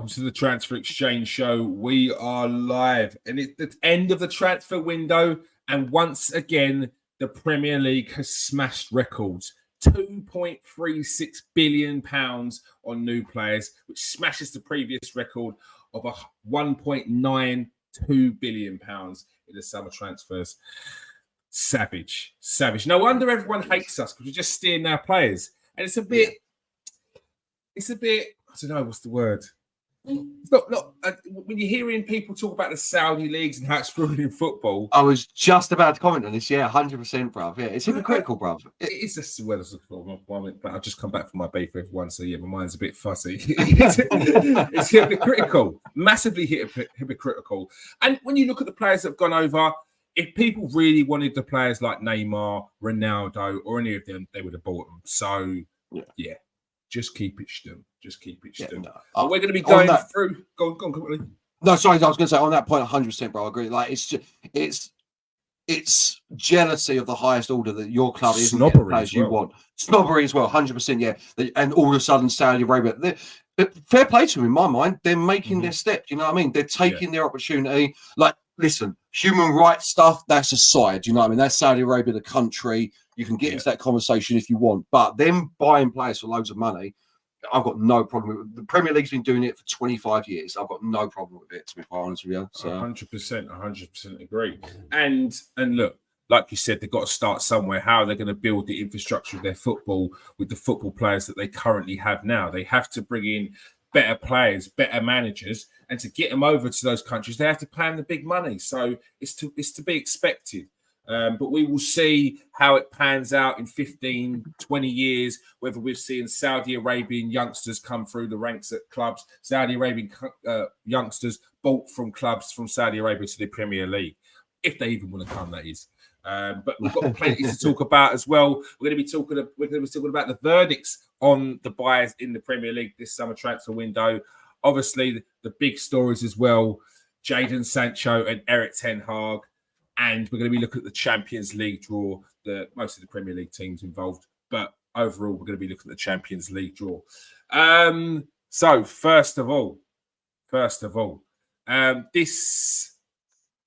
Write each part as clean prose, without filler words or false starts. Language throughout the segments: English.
welcome to the Transfer Exchange Show. We are live, and it's the end of the transfer window. And once again, the Premier League has smashed records. £2.36 billion on new players, which smashes the previous record of £1.92 billion in the summer transfers. Savage. No wonder everyone hates us, because we're just stealing our players. And it's a bit, I don't know, what's the word? It's not when you're hearing people talk about the Saudi leagues and how it's ruining football. I was just about to comment on this. Yeah, 100%, bruv. Yeah, it's hypocritical, bruv. It's just the weather's but I've just come back from my beef for everyone, so yeah, my mind's a bit fuzzy. It's hypocritical, massively hypocritical. And when you look at the players that have gone over, if people really wanted the players like Neymar, Ronaldo, or any of them, they would have bought them. So yeah. Just keep it stum. Yeah, no. We're going to be going through. Go on quickly. No, sorry, I was going to say on that point, 100%, bro. I agree. Like it's jealousy of the highest order that your club isn't getting the players you want. Snobbery as well, 100%. Yeah, and all of a sudden, Saudi Arabia. Fair play to them in my mind. They're making their step. You know what I mean? They're taking their opportunity. Like, listen, human rights stuff. That's aside. You know what I mean? That's Saudi Arabia, the country. You can get into that conversation if you want, but them buying players for loads of money, I've got no problem with it. The Premier League's been doing it for 25 years. I've got no problem with it, to be quite honest with you. So 100% agree. And look, like you said, they've got to start somewhere. How are they going to build the infrastructure of their football with the football players that they currently have now? They have to bring in better players, better managers, and to get them over to those countries, they have to pay them the big money. So it's to be expected. But we will see how it pans out in 15, 20 years, whether we're seeing Saudi Arabian youngsters come through the ranks at clubs, Saudi Arabian youngsters bought from clubs from Saudi Arabia to the Premier League, if they even want to come, that is. But we've got plenty to talk about as well. We're going to be talking about the verdicts on the buyers in the Premier League this summer transfer window. Obviously, the big stories as well, Jadon Sancho and Erik Ten Hag. And we're going to be looking at the Champions League draw, most of the Premier League teams involved. But overall, we're going to be looking at the Champions League draw. So first of all, there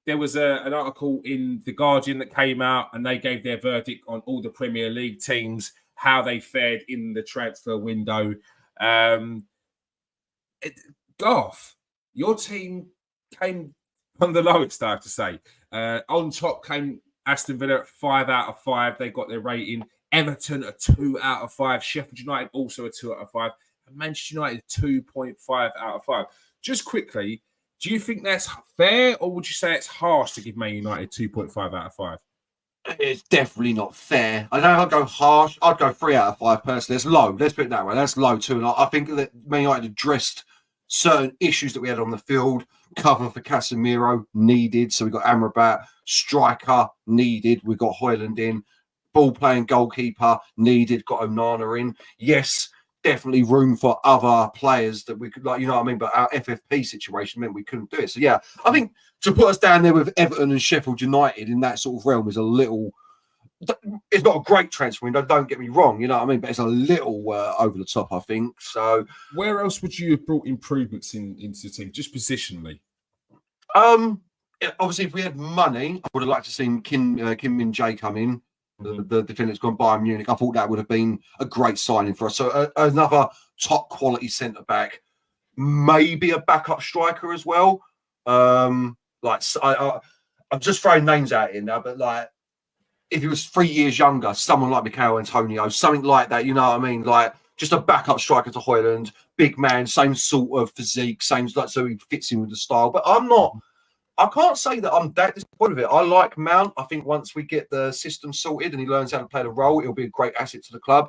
was an article in The Guardian that came out, and they gave their verdict on all the Premier League teams, how they fared in the transfer window. Garf, your team came on the lowest, I have to say. On top came Aston Villa at 5 out of 5. They got their rating. Everton a 2 out of 5. Sheffield United also a 2 out of 5. And Manchester United 2.5 out of 5. Just quickly, do you think that's fair, or would you say it's harsh to give Man United 2.5 out of 5? It's definitely not fair. I know I'd go harsh. I'd go 3 out of 5 personally. It's low. Let's put it that way. That's low too. And I think that Man United addressed certain issues that we had on the field. Cover for Casemiro needed, so we got Amrabat. Striker needed, we got Højlund in. Ball playing goalkeeper needed, got Onana in. Yes, definitely room for other players that we could, like, you know what I mean. But our FFP situation meant we couldn't do it. So yeah, I think to put us down there with Everton and Sheffield United in that sort of realm is a little. It's not a great transfer window, don't get me wrong, you know what I mean, but it's a little over the top, I think. So, where else would you have brought improvements into the team, just positionally? Obviously, if we had money, I would have liked to seen Kim Min-jae come in, the defender that's gone Bayern Munich. I thought that would have been a great signing for us. So another top quality centre back, maybe a backup striker as well. I'm just throwing names out here now, but like, if he was 3 years younger, someone like Mikel Antonio, something like that, you know what I mean? Like, just a backup striker to Højlund, big man, same sort of physique, so he fits in with the style. But I can't say that I'm that disappointed with it. I like Mount. I think once we get the system sorted and he learns how to play the role, it'll be a great asset to the club.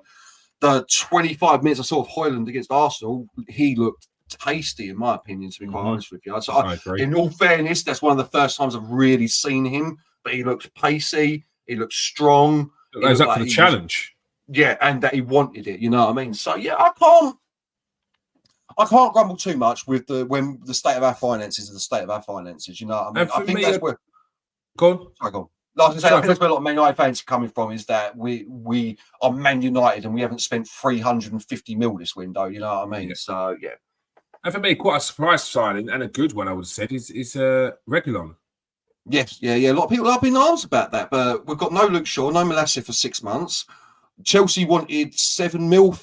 The 25 minutes I saw of Højlund against Arsenal, he looked tasty, in my opinion, to be quite honest with you. So I agree. In all fairness, that's one of the first times I've really seen him, but he looked pacey. He looked strong. He was up for the challenge. And that he wanted it. You know what I mean? So yeah, I can't grumble too much with when the state of our finances is the state of our finances. You know what I mean? I think that's where. Go on. Sorry, go on. Like I was going to say, I think that's where a lot of Man United fans are coming from, is that we are Man United and we haven't spent 350 mil this window. You know what I mean? Yeah. So yeah. And for me, quite a surprise signing and a good one, I would have said, is Reguilon. Yes, yeah. A lot of people have been arms about that, but we've got no Luke Shaw, no Malacia for 6 months. Chelsea wanted 7 mil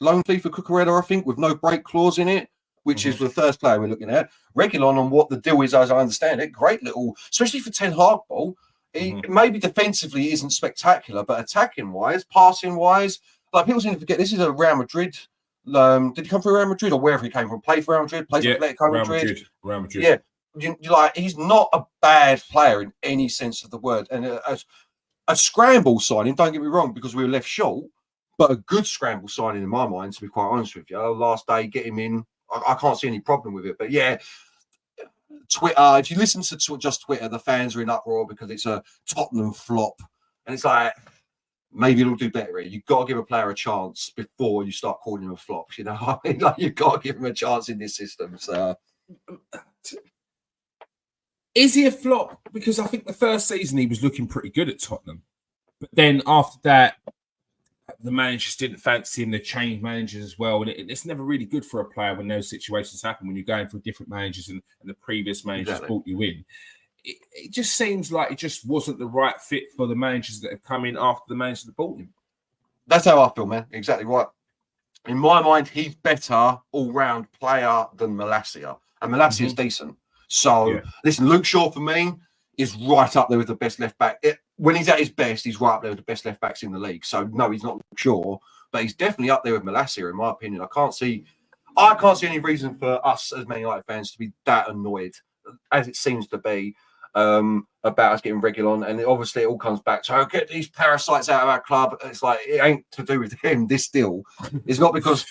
loan fee for Cucurella, I think, with no break clause in it, which is the first player we're looking at. Reguilon, on what the deal is, as I understand it, great little, especially for Ten Hag ball. Maybe defensively isn't spectacular, but attacking wise, passing wise, like people seem to forget this is a Real Madrid. Did he come from Real Madrid or wherever he came from? Play for Real Madrid, play for Atletico Madrid. Real Madrid. Yeah. Like he's not a bad player in any sense of the word, and a scramble signing. Don't get me wrong, because we were left short, but a good scramble signing in my mind. To be quite honest with you, last day get him in. I can't see any problem with it. But yeah, Twitter. If you listen to just Twitter, the fans are in uproar because it's a Tottenham flop, and it's like maybe it'll do better. You've got to give a player a chance before you start calling him a flop. You know, I mean, like you've got to give him a chance in this system. So. Is he a flop? Because I think the first season he was looking pretty good at Tottenham. But then after that, the managers didn't fancy him. They changed managers as well. And it's never really good for a player when those situations happen, when you're going for different managers and the previous managers brought you in. It just seems like it just wasn't the right fit for the managers that have come in after the managers that brought him. That's how I feel, man. Exactly right. In my mind, he's better all-round player than Malacia. And Malacia is decent. So, listen, Luke Shaw for me is right up there with the best left back. When he's at his best, he's right up there with the best left backs in the league. So, no, he's not Luke Shaw, but he's definitely up there with Malacia, in my opinion. I can't see any reason for us as Man United fans to be that annoyed, as it seems to be, about us getting Reguilon. And obviously, it all comes back to get these parasites out of our club. It's like it ain't to do with him. This deal, it's not because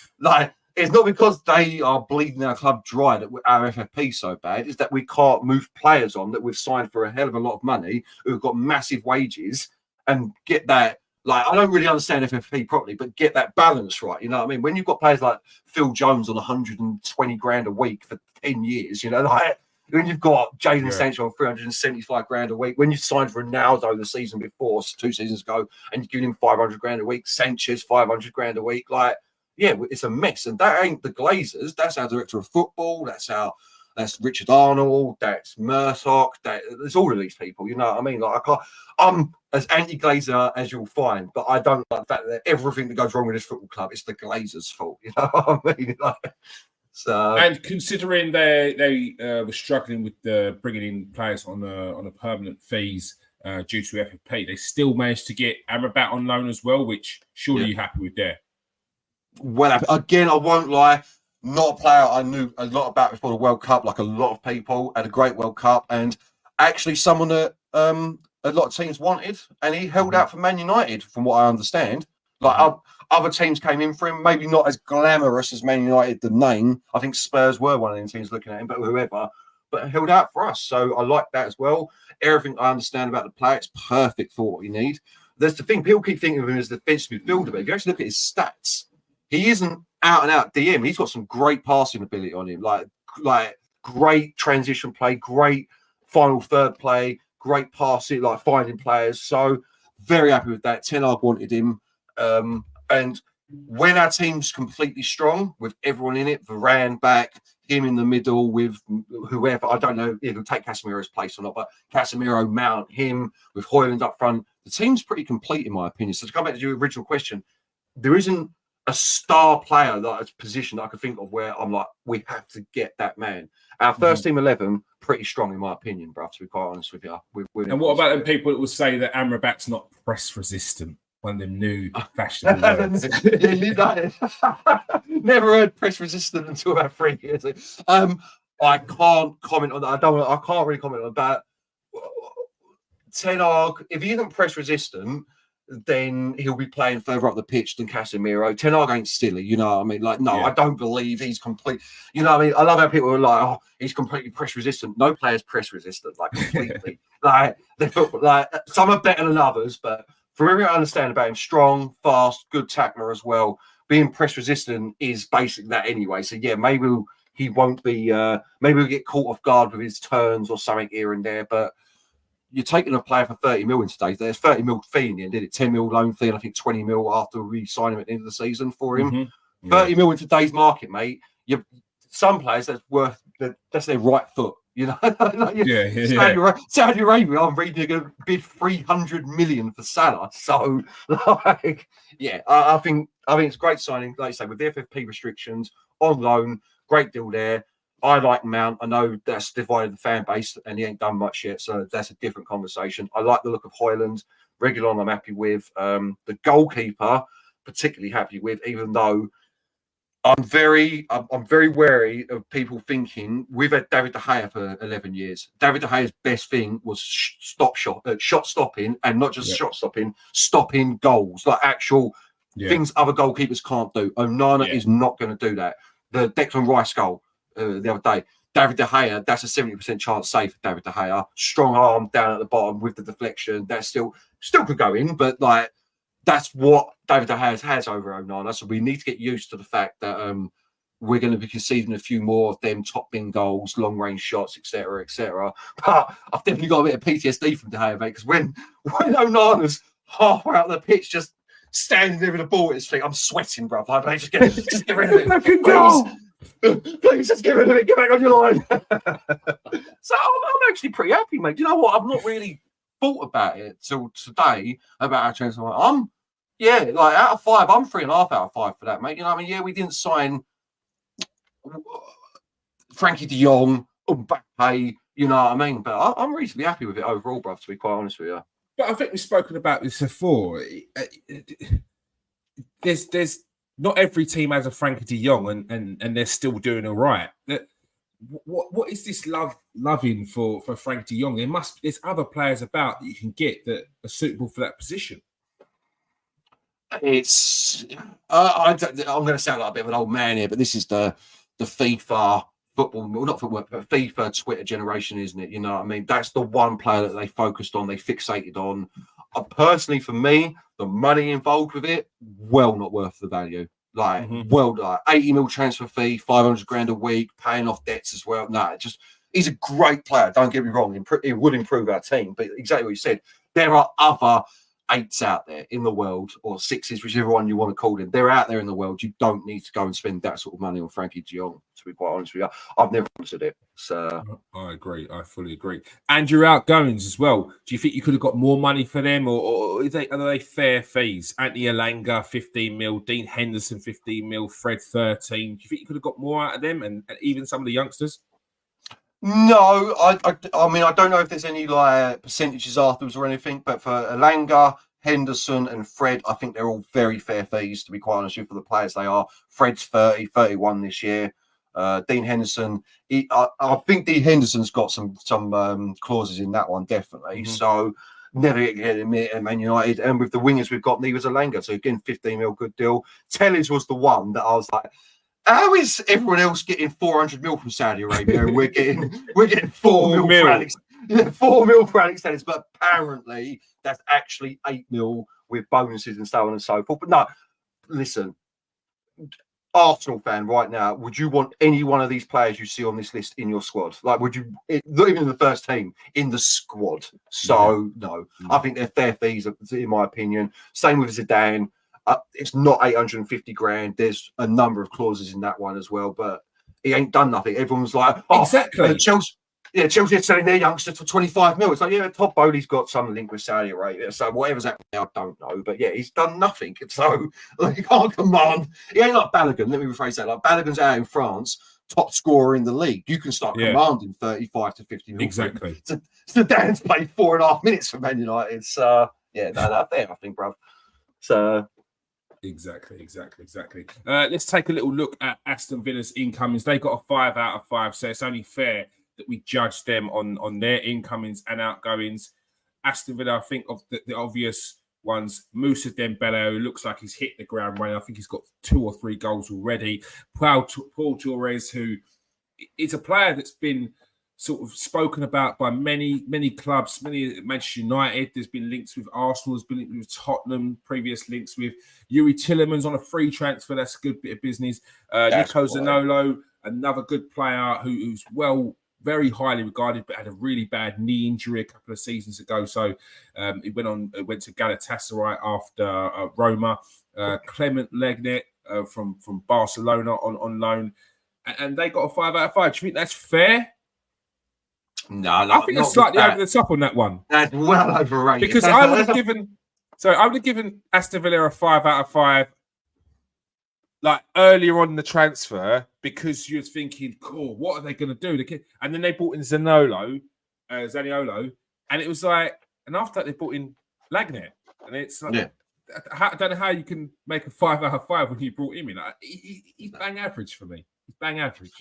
It's not because they are bleeding our club dry that our FFP is so bad. It's that we can't move players on that we've signed for a hell of a lot of money, who've got massive wages, and get that. Like, I don't really understand FFP properly, but get that balance right. You know what I mean? When you've got players like Phil Jones on 120 grand a week for 10 years, you know, like when you've got Jadon Sancho on 375 grand a week, when you signed for Ronaldo the season before, 2 seasons ago, and you're giving him 500 grand a week, Sanchez 500 grand a week, like. Yeah, it's a mess, and that ain't the Glazers. That's our director of football. That's Richard Arnold. That's Murdoch. There's all of these people. You know what I mean? Like I'm as anti-Glazer as you'll find, but I don't like the fact that everything that goes wrong with this football club is the Glazers' fault. You know what I mean? So, and considering they were struggling with bringing in players on a permanent fees due to FFP, they still managed to get Amrabat on loan as well, which surely you're happy with there. Well, again, I won't lie. Not a player I knew a lot about before the World Cup. Like a lot of people had a great World Cup, and actually someone that a lot of teams wanted, and he held out for Man United, from what I understand. Like other teams came in for him, maybe not as glamorous as Man United, the name. I think Spurs were one of them teams looking at him, but whoever, but held out for us. So I like that as well. Everything I understand about the player, it's perfect for what we need. There's the thing, people keep thinking of him as the defensive midfielder, but if you actually look at his stats, he isn't out and out DM. He's got some great passing ability on him, like great transition play, great final third play, great passing, like finding players. So very happy with that. Ten Hag wanted him, and when our team's completely strong with everyone in it, Varane back, him in the middle with whoever, I don't know if he'll take Casemiro's place or not, but Casemiro, Mount, him with Højlund up front. The team's pretty complete in my opinion. So to come back to your original question, there isn't a star player that's position that I could think of where I'm like, we have to get that man. Our first team 11, pretty strong in my opinion, bro, to be quite honest with you. And what about them people that will say that Amrabat's not press resistant? One of them new fashionable words. Never heard press resistant until about 3 years ago. I can't comment on that. I can't really comment on that. Ten Hag, if he isn't press resistant, then he'll be playing further up the pitch than Casemiro. Ten Hag ain't silly, you know what I mean? Like, no, I don't believe he's complete. You know what I mean? I love how people are like, oh, he's completely press resistant. No player's press resistant, like completely. like some are better than others, but from everything I understand about him, strong, fast, good tackler as well. Being press resistant is basic that anyway. So yeah, maybe he won't be. Maybe we'll get caught off guard with his turns or something here and there, but. You're taking a player for 30 mil in today. There's 30 mil fee in the end, did it? 10 mil loan fee, and I think 20 mil after we sign him at the end of the season for him. 30 mil in today's market, mate. some players that's their right foot. You know, Saudi Arabia. I'm reading a bid 300 million for Salah. So, like, yeah, I think it's a great signing. Like you say, with the FFP restrictions on loan, great deal there. I like Mount. I know that's divided the fan base, and he ain't done much yet, so that's a different conversation. I like the look of Højlund. Reguilon, I'm happy with. The goalkeeper, particularly happy with, even though I'm very wary of people thinking we've had David De Gea for 11 years. David De Gea's best thing was shot stopping, and not just shot stopping goals, like actual things other goalkeepers can't do. Onana is not going to do that. The Declan Rice goal the other day, David De Gea, that's a 70% chance save for David De Gea. Strong arm down at the bottom with the deflection. That still could go in, but like, that's what David De Gea has over Onana. So we need to get used to the fact that we're going to be conceding a few more of them top bin goals, long range shots, etc., etc. But I've definitely got a bit of PTSD from De Gea, mate, because when Onana's halfway out the pitch, just standing there with a ball at his feet, I'm sweating, bro. Like, just get rid of it. Please, just get rid of it. Get back on your line. So I'm actually pretty happy, mate. Do you know what? I've not really thought about it till today about our transfer. Like out of 5, I'm 3.5 out of 5 for that, mate. You know what I mean? Yeah, we didn't sign Frankie de Jong, Mbappe, you know what I mean? But I'm reasonably happy with it overall, bruv, to be quite honest with you. But I think we've spoken about this before. There's not every team has a Frankie de Jong, and they're still doing all right. What is this loving for Frankie de Jong? There's other players about that you can get that are suitable for that position. It's I'm going to sound like a bit of an old man here, but this is the FIFA football, well, not football, but FIFA Twitter generation, isn't it? You know what I mean? That's the one player that they focused on, they fixated on. Personally, for me, the money involved with it, well, not worth the value. Like, like 80 mil transfer fee, 500 grand a week, paying off debts as well. No, he's a great player. Don't get me wrong. It would improve our team. But exactly what you said, there are other 8s out there in the world, or 6s, whichever one you want to call them. They're out there in the world. You don't need to go and spend that sort of money on Frankie de Jong, to be quite honest with you. I've never understood it. So I agree. I fully agree. And your outgoings as well. Do you think you could have got more money for them, or are they fair fees? Anthony Elanga, 15 mil, Dean Henderson, 15 mil, Fred, 13. Do you think you could have got more out of them, and even some of the youngsters? No, I mean, I don't know if there's any like percentages afterwards or anything, but for Elanga, Henderson and Fred, I think they're all very fair fees, to be quite honest with you, for the players they are. Fred's 30, 31 this year. Dean Henderson, I think Dean Henderson's got some clauses in that one, definitely. So never get him at Man United. And with the wingers we've got, neither's Elanga. So again, 15 mil, good deal. Tellers was the one that I was like, how is everyone else getting 400 mil from Saudi Arabia? And we're getting 4 mil for Alex. Yeah, 4 mil for Alex Tellers, but apparently that's actually 8 mil with bonuses and so on and so forth. But no, listen, Arsenal fan right now, would you want any one of these players you see on this list in your squad? Like, would you, not even in the first team, in the squad? So no, I think they're fair fees, in my opinion. Same with Zidane. It's not 850 grand. There's a number of clauses in that one as well, but he ain't done nothing. Everyone's like, exactly. Chelsea are selling their youngsters for 25 mil. It's like, yeah, Todd Bowley's got some link with Saudi Arabia. So whatever's happening, I don't know. But yeah, he's done nothing. So like, he can't command. He ain't like Balogun. Let me rephrase that. Like Balogun's out in France, top scorer in the league. You can start commanding 35 to 50 mil. Exactly. Zidane's played 4.5 minutes for Man United. So yeah, no, fair, I think, bro. So. Exactly. Let's take a little look at Aston Villa's incomings. They got a 5 out of 5, so it's only fair that we judge them on their incomings and outgoings. Aston Villa, I think of the obvious ones, Moussa Dembele, who looks like he's hit the ground running. I think he's got 2 or 3 goals already. Paul Torres, who is a player that's been sort of spoken about by many clubs, many Manchester United. There's been links with Arsenal, there's been links with Tottenham, previous links with Yuri Tillemans on a free transfer. That's a good bit of business. Nico Zanolo, another good player who's very highly regarded, but had a really bad knee injury a couple of seasons ago. So he went to Galatasaray after Roma. Clement Legnet from Barcelona on loan. and they got a 5 out of 5. Do you think that's fair? No, I think it's slightly over the top on that one. That's well overrated. Because I would have given Aston Villa a 5 out of 5 like earlier on in the transfer, because you're thinking, cool, what are they going to do? And then they brought in Zaniolo, and it was like, and after that they brought in Lagnet, and it's like, I don't know how you can make a 5 out of 5 when you brought him in. Like, he's bang average for me. He's bang average.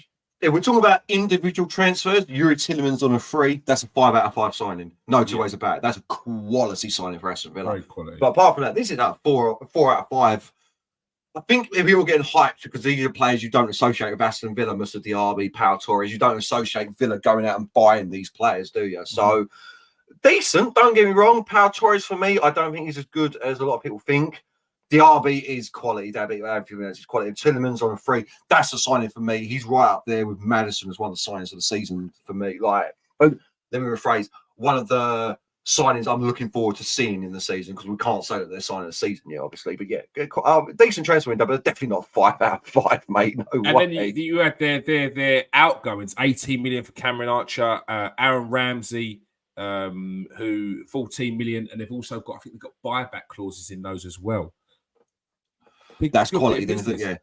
Yeah, we're talking about individual transfers. Yuri Tillemans on a free. That's a 5 out of 5 signing. No two ways about it. That's a quality signing for Aston Villa. Very quality. But apart from that, this is a 4 out of 5. I think if you're getting hyped because these are players you don't associate with Aston Villa, Mr. Diaby, Pau Torres, you don't associate Villa going out and buying these players, do you? So decent. Don't get me wrong. Pau Torres for me, I don't think he's as good as a lot of people think. Diaby is quality. Everything else is quality. Tillemans on a free. That's a signing for me. He's right up there with Maddison as one of the signings of the season for me. Like, let me rephrase. One of the signings I'm looking forward to seeing in the season, because we can't say that they're signing the season yet, obviously. But yeah, decent transfer window, but definitely not 5 out of 5, mate. No way. And then you had their outgoings: 18 million for Cameron Archer, Aaron Ramsey, who 14 million, and they've also got, I think they've got buyback clauses in those as well. That's quality, then, isn't it?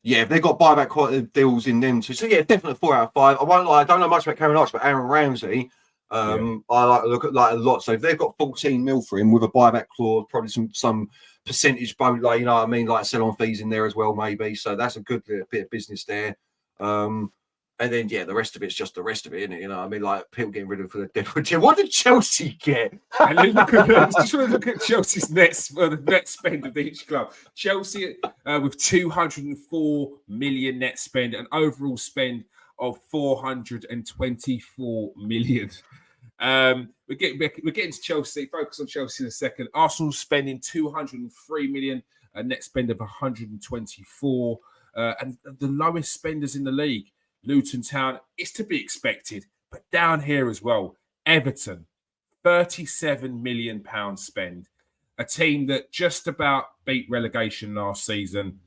Yeah, if they've got buyback quality deals in them too. So yeah, definitely 4 out of 5. I won't lie, I don't know much about Cameron Archer, but Aaron Ramsey, I like to look at like a lot. So if they've got 14 mil for him with a buyback clause, probably some percentage bonus, like, you know what I mean, like sell-on fees in there as well, maybe. So that's a good bit of business there. And then, yeah, the rest of it's just the rest of it, isn't it? You know what I mean? Like, people getting rid of for the Deadwood Gym. What did Chelsea get? And then just want to look at Chelsea's net spend of each club. Chelsea with 204 million net spend, an overall spend of 424 million. We're getting to Chelsea. Focus on Chelsea in a second. Arsenal spending 203 million, a net spend of 124, and the lowest spenders in the league. Luton Town, is to be expected, but down here as well, Everton, £37 million spend. A team that just about beat relegation last season,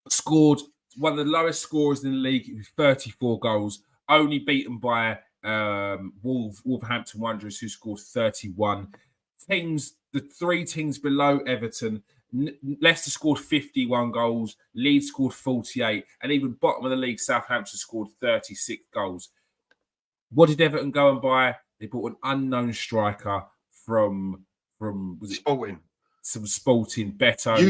scored one of the lowest scorers in the league with 34 goals, only beaten by Wolverhampton Wanderers, who scored 31. The 3 teams below Everton, Leicester scored 51 goals, Leeds scored 48, and even bottom of the league, Southampton scored 36 goals. What did Everton go and buy? They bought an unknown striker from was it Sporting? Some Sporting, Beto.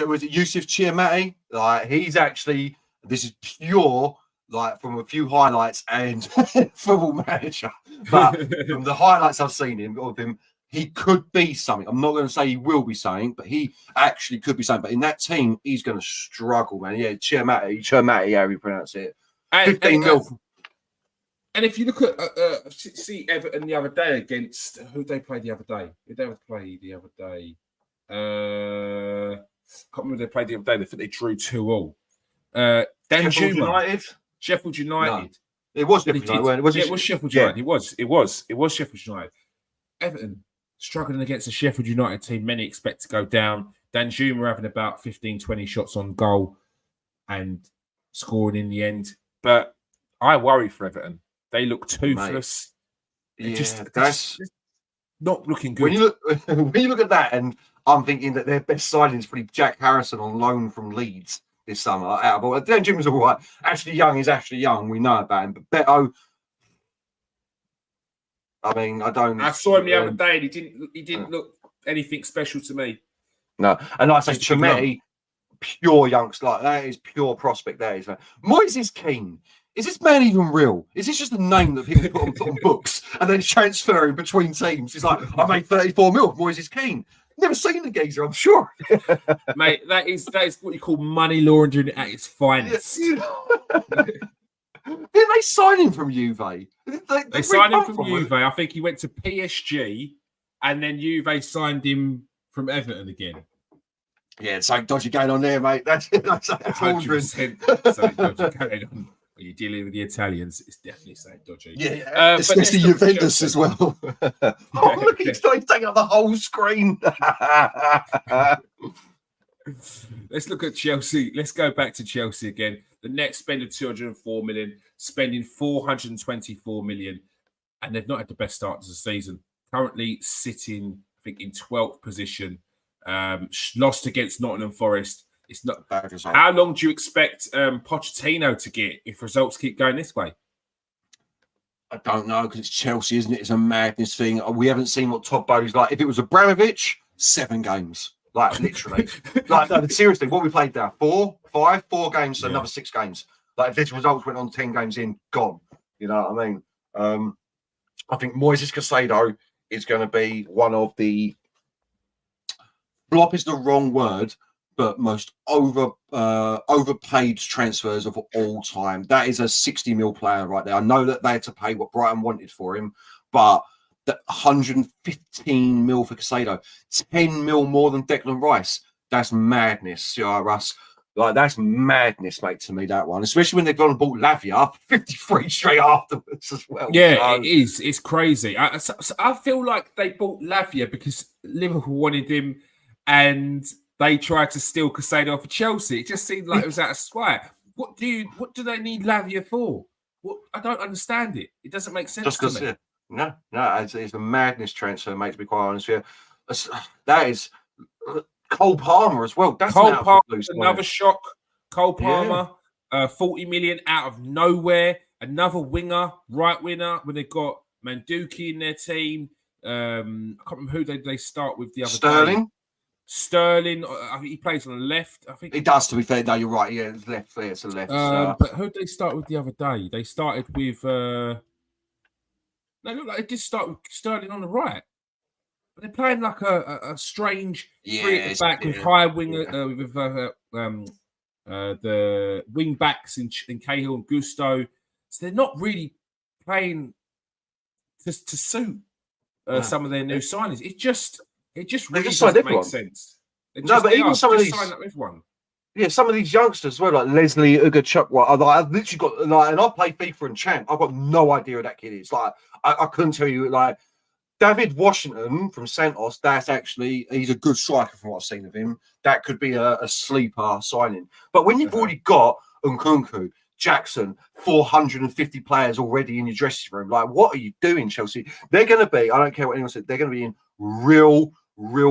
Was it Yusuf Chiamati? Like, he's actually, this is pure, like, from a few highlights and Football Manager, but from the highlights I've seen of him, he could be something. I'm not going to say he will be something, but he actually could be something. But in that team, he's going to struggle, man. Yeah, Chiamati, how you pronounce it. 15 mil. And if you look at see Everton the other day against who they played the other day. Who they played the other day? Can't remember who they played the other day. I think they drew 2-2. Sheffield United. Sheffield United. No, it was Sheffield United. It was Sheffield United. It was Sheffield United. Everton struggling against a Sheffield United team many expect to go down. Danjuma having about 15, 20 shots on goal and scoring in the end. But I worry for Everton. They look toothless. That's not looking good. When you look at that, and I'm thinking that their best signing is probably Jack Harrison on loan from Leeds this summer. Danjuma's all right. Ashley Young is Ashley Young. We know about him. But Beto, I mean, I saw him the other day, and he didn't look anything special to me. No, and like I say, Chiamati, pure youngster, like that is pure prospect. That is, man. Moises Keane. Is this man even real? Is this just a name that people put on books and then transfer him between teams? He's like, I made 34 mil. Moises Keane. Never seen the geezer, I'm sure. Mate, that is what you call money laundering at its finest. Didn't they sign him from Juve? They signed him from Juve. I think he went to PSG, and then Juve signed him from Everton again. Yeah, something dodgy going on there, mate. That's 100% something dodgy going on. When you're dealing with the Italians, it's definitely something dodgy. Yeah, especially Juventus as well. Look, he's taking up the whole screen. Let's look at Chelsea. Let's go back to Chelsea again. The next spend of 204 million, spending 424 million, and they've not had the best start to the season. Currently sitting, I think, in 12th position. Lost against Nottingham Forest. It's not. How long do you expect Pochettino to get if results keep going this way? I don't know, because it's Chelsea, isn't it? It's a madness thing. We haven't seen what Todd Bowley's like. If it was Abramovich, 7 games. Like, literally. Like, no, seriously, what we played there? 4 games, so another 6 games. Like, if this results went on 10 games in, gone. You know what I mean? I think Moises Caicedo is going to be one of the... Flop is the wrong word, but most overpaid transfers of all time. That is a 60 mil player right there. I know that they had to pay what Brighton wanted for him, but the 115 mil for Caicedo, 10 mil more than Declan Rice. That's madness, Russ. Like, that's madness, mate, to me, that one. Especially when they've gone and bought Lavia 53 straight afterwards as well. Yeah, it is. It's crazy. I feel like they bought Lavia because Liverpool wanted him and they tried to steal Caicedo off of Chelsea. It just seemed like it was out of spite. What do they need Lavia for? I don't understand it. It doesn't make sense to me. No, it's a madness transfer, mate, to be quite honest with you. That is Cole Palmer as well. That's Cole Palmer, another shock. Cole Palmer, 40 million out of nowhere. Another winger, right winger, when they've got Manduki in their team. I can't remember who they start with the other day. Sterling, I think he plays on the left. I think he does. To be fair, no, you're right. Yeah, it's left. Yeah, it's a left. But who did they start with the other day? They started with. No, look like they did start with Sterling on the right, but they're playing like a strange three at the back with high winger with the wing backs in Cahill and Gusto. So they're not really playing to suit some of their new signings. It just really doesn't make sense. But even some of these sign up everyone. Yeah, some of these youngsters as well, like Leslie Ugachukwu. I've literally got and I play FIFA and Champ. I've got no idea who that kid is. Like, I couldn't tell you. Like, David Washington from Santos. He's a good striker from what I've seen of him. That could be a sleeper signing. But when you've already got Nkunku, Jackson, 450 players already in your dressing room, like, what are you doing, Chelsea? They're going to be. I don't care what anyone said. They're going to be in real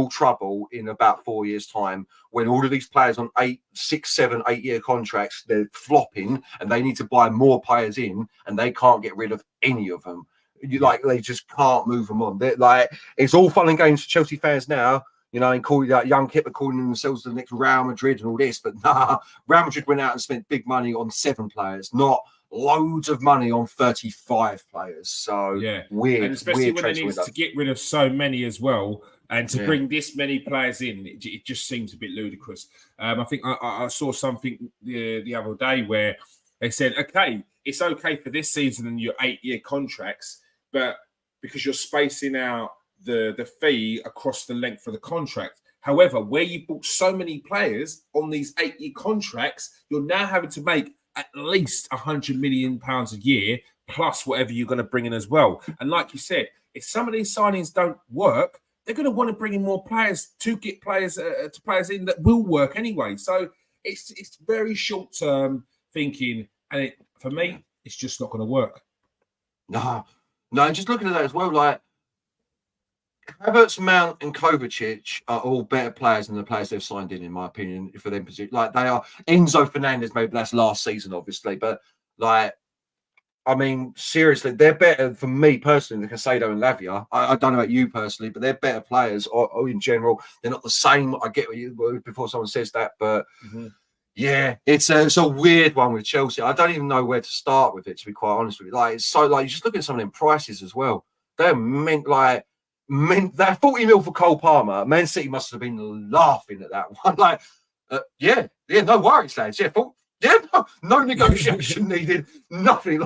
trouble in about 4 years' time when all of these players on 6, 7, 8 year contracts, they're flopping and they need to buy more players in and they can't get rid of any of them. They just can't move them on. They're like, it's all fun and games for Chelsea fans now, and calling that young Kipper calling themselves the next Real Madrid and all this, but nah, Real Madrid went out and spent big money on 7 players, not loads of money on 35 players. So weird, and especially weird when they need to get rid of so many as well. And to bring this many players in, it just seems a bit ludicrous. I think I saw something the other day where they said, okay, it's okay for this season and your 8-year contracts, but because you're spacing out the fee across the length of the contract. However, where you bought so many players on these 8-year contracts, you're now having to make at least £100 million a year, plus whatever you're going to bring in as well. And like you said, if some of these signings don't work, they're going to want to bring in more players to get players in that will work anyway. So it's very short term thinking, and for me, it's just not going to work. No, and just looking at that as well, like Havertz, Mount, and Kovacic are all better players than the players they've signed in my opinion, for them position. Like, they are. Enzo Fernandez, maybe that's last season, obviously, but like, I mean, seriously, they're better for me personally than Caicedo and Lavia. I don't know about you personally, but they're better players or in general. They're not the same. I get what you before someone says that, but yeah, it's a weird one with Chelsea. I don't even know where to start with it, to be quite honest with you. Like, it's so, like, you just look at some of them prices as well. They're that 40 mil for Cole Palmer. Man City must have been laughing at that one. Like, no worries, lads. No negotiation needed. Nothing.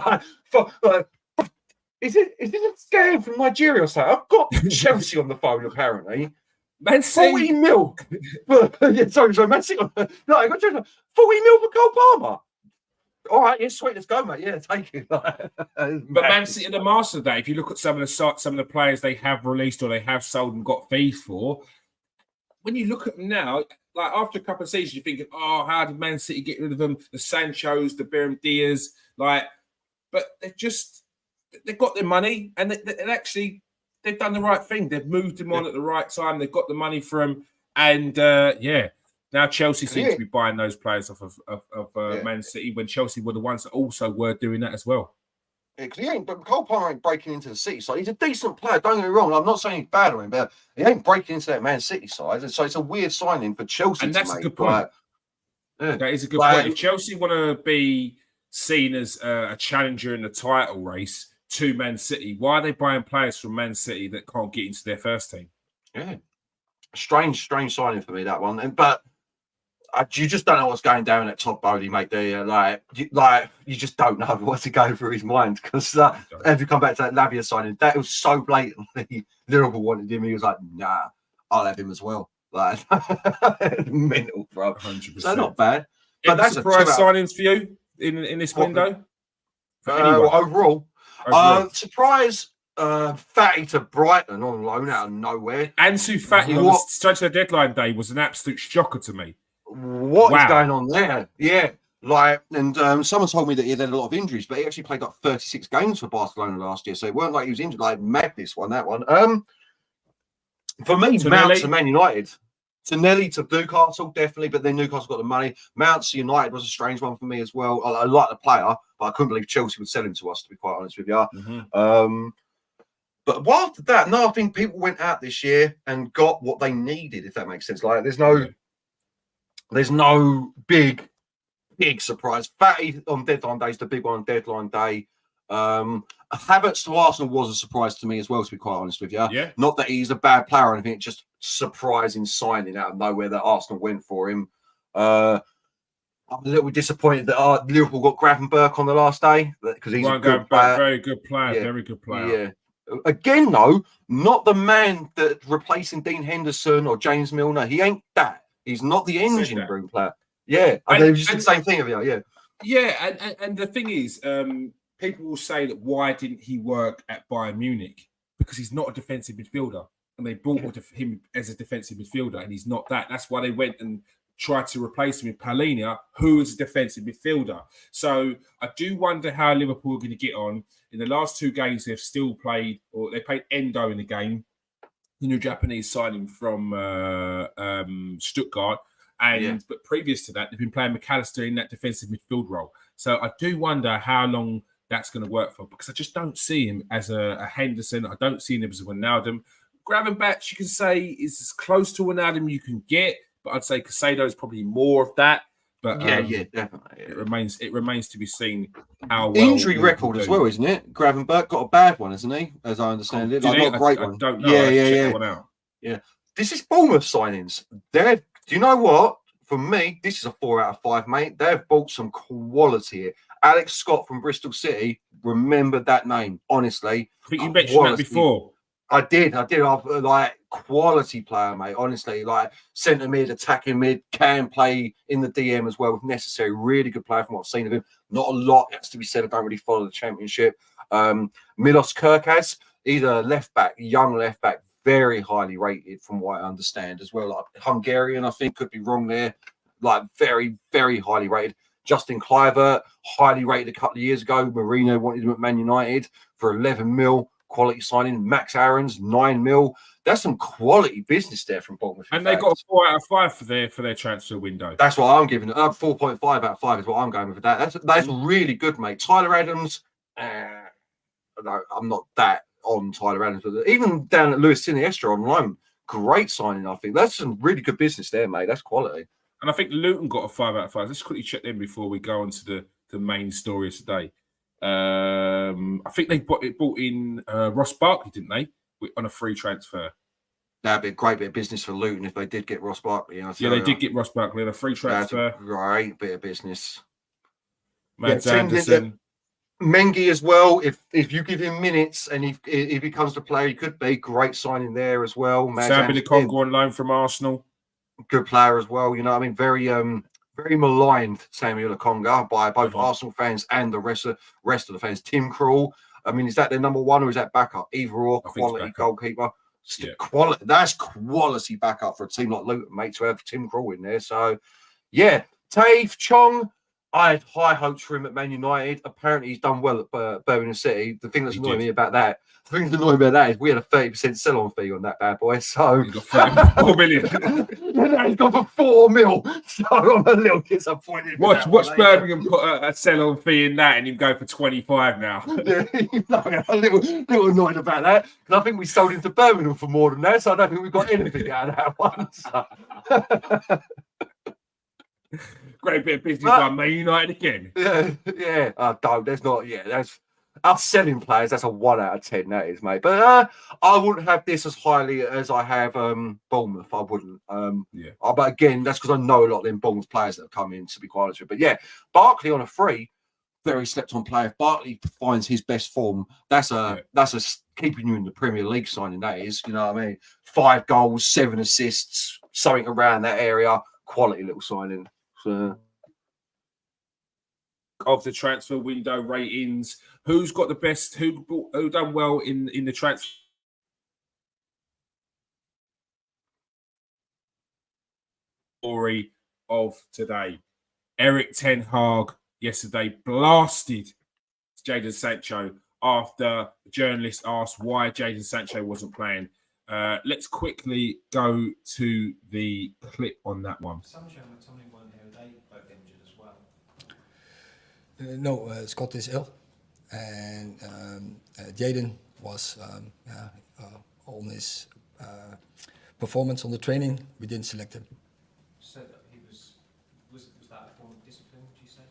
Is it a scam from Nigeria or something? I've got Chelsea on the phone apparently. Man City 40 mil. Sorry, Man City. No, I got 40 mil for Cole Palmer. All right, yeah, sweet, let's go, mate. Yeah, take it. But Man City are the master of that. If you look at some of the players they have released or they have sold and got fees for, when you look at them now, like after a couple of seasons, you're thinking, oh, how did Man City get rid of them? The Sanchos, the Berm Diaz, but they've got their money, and they've done the right thing. They've moved him on at the right time. They've got the money for him, and now Chelsea seem to be buying those players off of Man City when Chelsea were the ones that also were doing that as well. Yeah, because but Cole Palmer ain't breaking into the City side. He's a decent player, don't get me wrong. I'm not saying he's bad or anything, but he ain't breaking into that Man City side. So it's a weird signing for Chelsea. And that's a good point. That is a good point. If Chelsea want to be seen as a challenger in the title race to Man City, why are they buying players from Man City that can't get into their first team? Yeah. Strange signing for me, that one. But you just don't know what's going down at Todd Bowley, mate. You just don't know what's going through his mind. Because if you come back to that Lavia signing, that was so blatantly Liverpool wanted him. He was like, nah, I'll have him as well. Like, mental, bro. 100%. So not bad. But that's surprise signings for you in this window? Overall, surprise Fatty to Brighton on loan out of nowhere. Ansu Fati on straight to the deadline day was an absolute shocker to me. What is going on there? Yeah. Someone told me that he had a lot of injuries, but he actually played like 36 games for Barcelona last year. So it weren't like he was injured, like madness that one. For me, Mount to Man United. Tonelli to Newcastle, definitely, but then Newcastle got the money. Mount to United was a strange one for me as well. I like the player, but I couldn't believe Chelsea would sell him to us, to be quite honest with you. Mm-hmm. But after that, I think people went out this year and got what they needed, if that makes sense. Like, there's no big surprise. Fatty on deadline day is the big one on deadline day. Havertz to Arsenal was a surprise to me as well, to be quite honest with you. Yeah. Not that he's a bad player or anything, just surprising signing out of nowhere that Arsenal went for him. I'm a little disappointed that Liverpool got Gravenberch on the last day because he's a good player. Very good player. Yeah. Very good player. Yeah. Again, though, not the man that replacing Dean Henderson or James Milner. He ain't that. He's not the engine room player. Yeah, just the same thing of you. Yeah. Yeah, and the thing is, people will say that why didn't he work at Bayern Munich? Because he's not a defensive midfielder, and they brought him as a defensive midfielder, and he's not that. That's why they went and tried to replace him with Palhinha, who is a defensive midfielder. So I do wonder how Liverpool are going to get on. In the last two games, they've still played, or they played Endo in the game, the new Japanese signing from Stuttgart. But previous to that, they've been playing McAllister in that defensive midfield role. So I do wonder how long that's going to work for, because I just don't see him as a Henderson. I don't see him as a Wijnaldum. Gravenberch, you can say, is as close to Wijnaldum you can get, but I'd say Casado is probably more of that. But definitely. Yeah. It remains to be seen how well injury record as well, isn't it? Gravenberch got a bad one, isn't he? As I understand it, not a great one. I don't know. Yeah. This is Bournemouth signings. Do you know what? For me, this is a 4 out of 5, mate. They've bought some quality here. Alex Scott from Bristol City. Remember that name, honestly. I think you mentioned that before. I did. I'm like quality player, mate. Honestly, like centre mid, attacking mid, can play in the DM as well if necessary. Really good player from what I've seen of him. Not a lot has to be said. I don't really follow the Championship. Milos Kerkez, he's a left back, young left back, very highly rated from what I understand as well. Like Hungarian, I think, could be wrong there. Like very, very highly rated. Justin Kluivert, highly rated a couple of years ago. Mourinho wanted him at Man United for 11 mil. Quality signing. Max Aarons, 9 mil. That's some quality business there from Bournemouth. And they got a 4 out of 5 for their transfer window. That's what I'm giving it. 4.5 out of 5 is what I'm going with that. That's really good, mate. Tyler Adams, no, I'm not that on Tyler Adams, but even down at Luis Siniestra on loan, great signing, I think. That's some really good business there, mate. That's quality. And I think Luton got a 5 out of 5. Let's quickly check them before we go on to the main story of today. I think they bought in Ross Barkley, didn't they? On a free transfer. That'd be a great bit of business for Luton if they did get Ross Barkley. They did get Ross Barkley on a free transfer. That's a great bit of business. Mads Anderson. Mengi as well. If you give him minutes and if he becomes the player he could be, great signing there as well. Sambi Congo on loan from Arsenal. Good player as well. You know, I mean, very maligned Samuel Okonga by both Arsenal fans and the rest of the fans. Tim Krul. I mean, is that their number one or is that backup? Either or, quality goalkeeper. Quality. That's quality backup for a team like Luton, mate, to have Tim Krul in there. So, yeah, Tave Chong. I had high hopes for him at Man United. Apparently, he's done well at Birmingham City. The thing that's annoying me about that, is we had a 30% sell-on fee on that bad boy. So he got 4 million. He's gone for 4 mil. So I'm a little disappointed. Watch Birmingham put a sell-on fee in that, and him go for 25 now. Yeah, a little annoyed about that because I think we sold him to Birmingham for more than that. So I don't think we got anything out of that one. So. Great bit of business by Man United again. Yeah. There's not. Yeah, that's us selling players. That's a 1 out of 10. That is, mate. But I wouldn't have this as highly as I have Bournemouth. I wouldn't. But again, that's because I know a lot of them Bournemouth players that have come in. To be quite honest with you, but yeah, Barkley on a free, very slept on player. If Barkley finds his best form, that's a keeping you in the Premier League signing. That is, you know what I mean. 5 goals, 7 assists, something around that area. Quality little signing. Of the transfer window ratings, who's got the best? Who done well in the transfer story of today? Erik ten Hag yesterday blasted Jadon Sancho after the journalist asked why Jadon Sancho wasn't playing. Let's quickly go to the clip on that one. Sancho and McTominay weren't here, they both injured as well. No, Scott is ill, and Jadon was on his performance on the training. We didn't select him. So that he was that a form of discipline, would you say?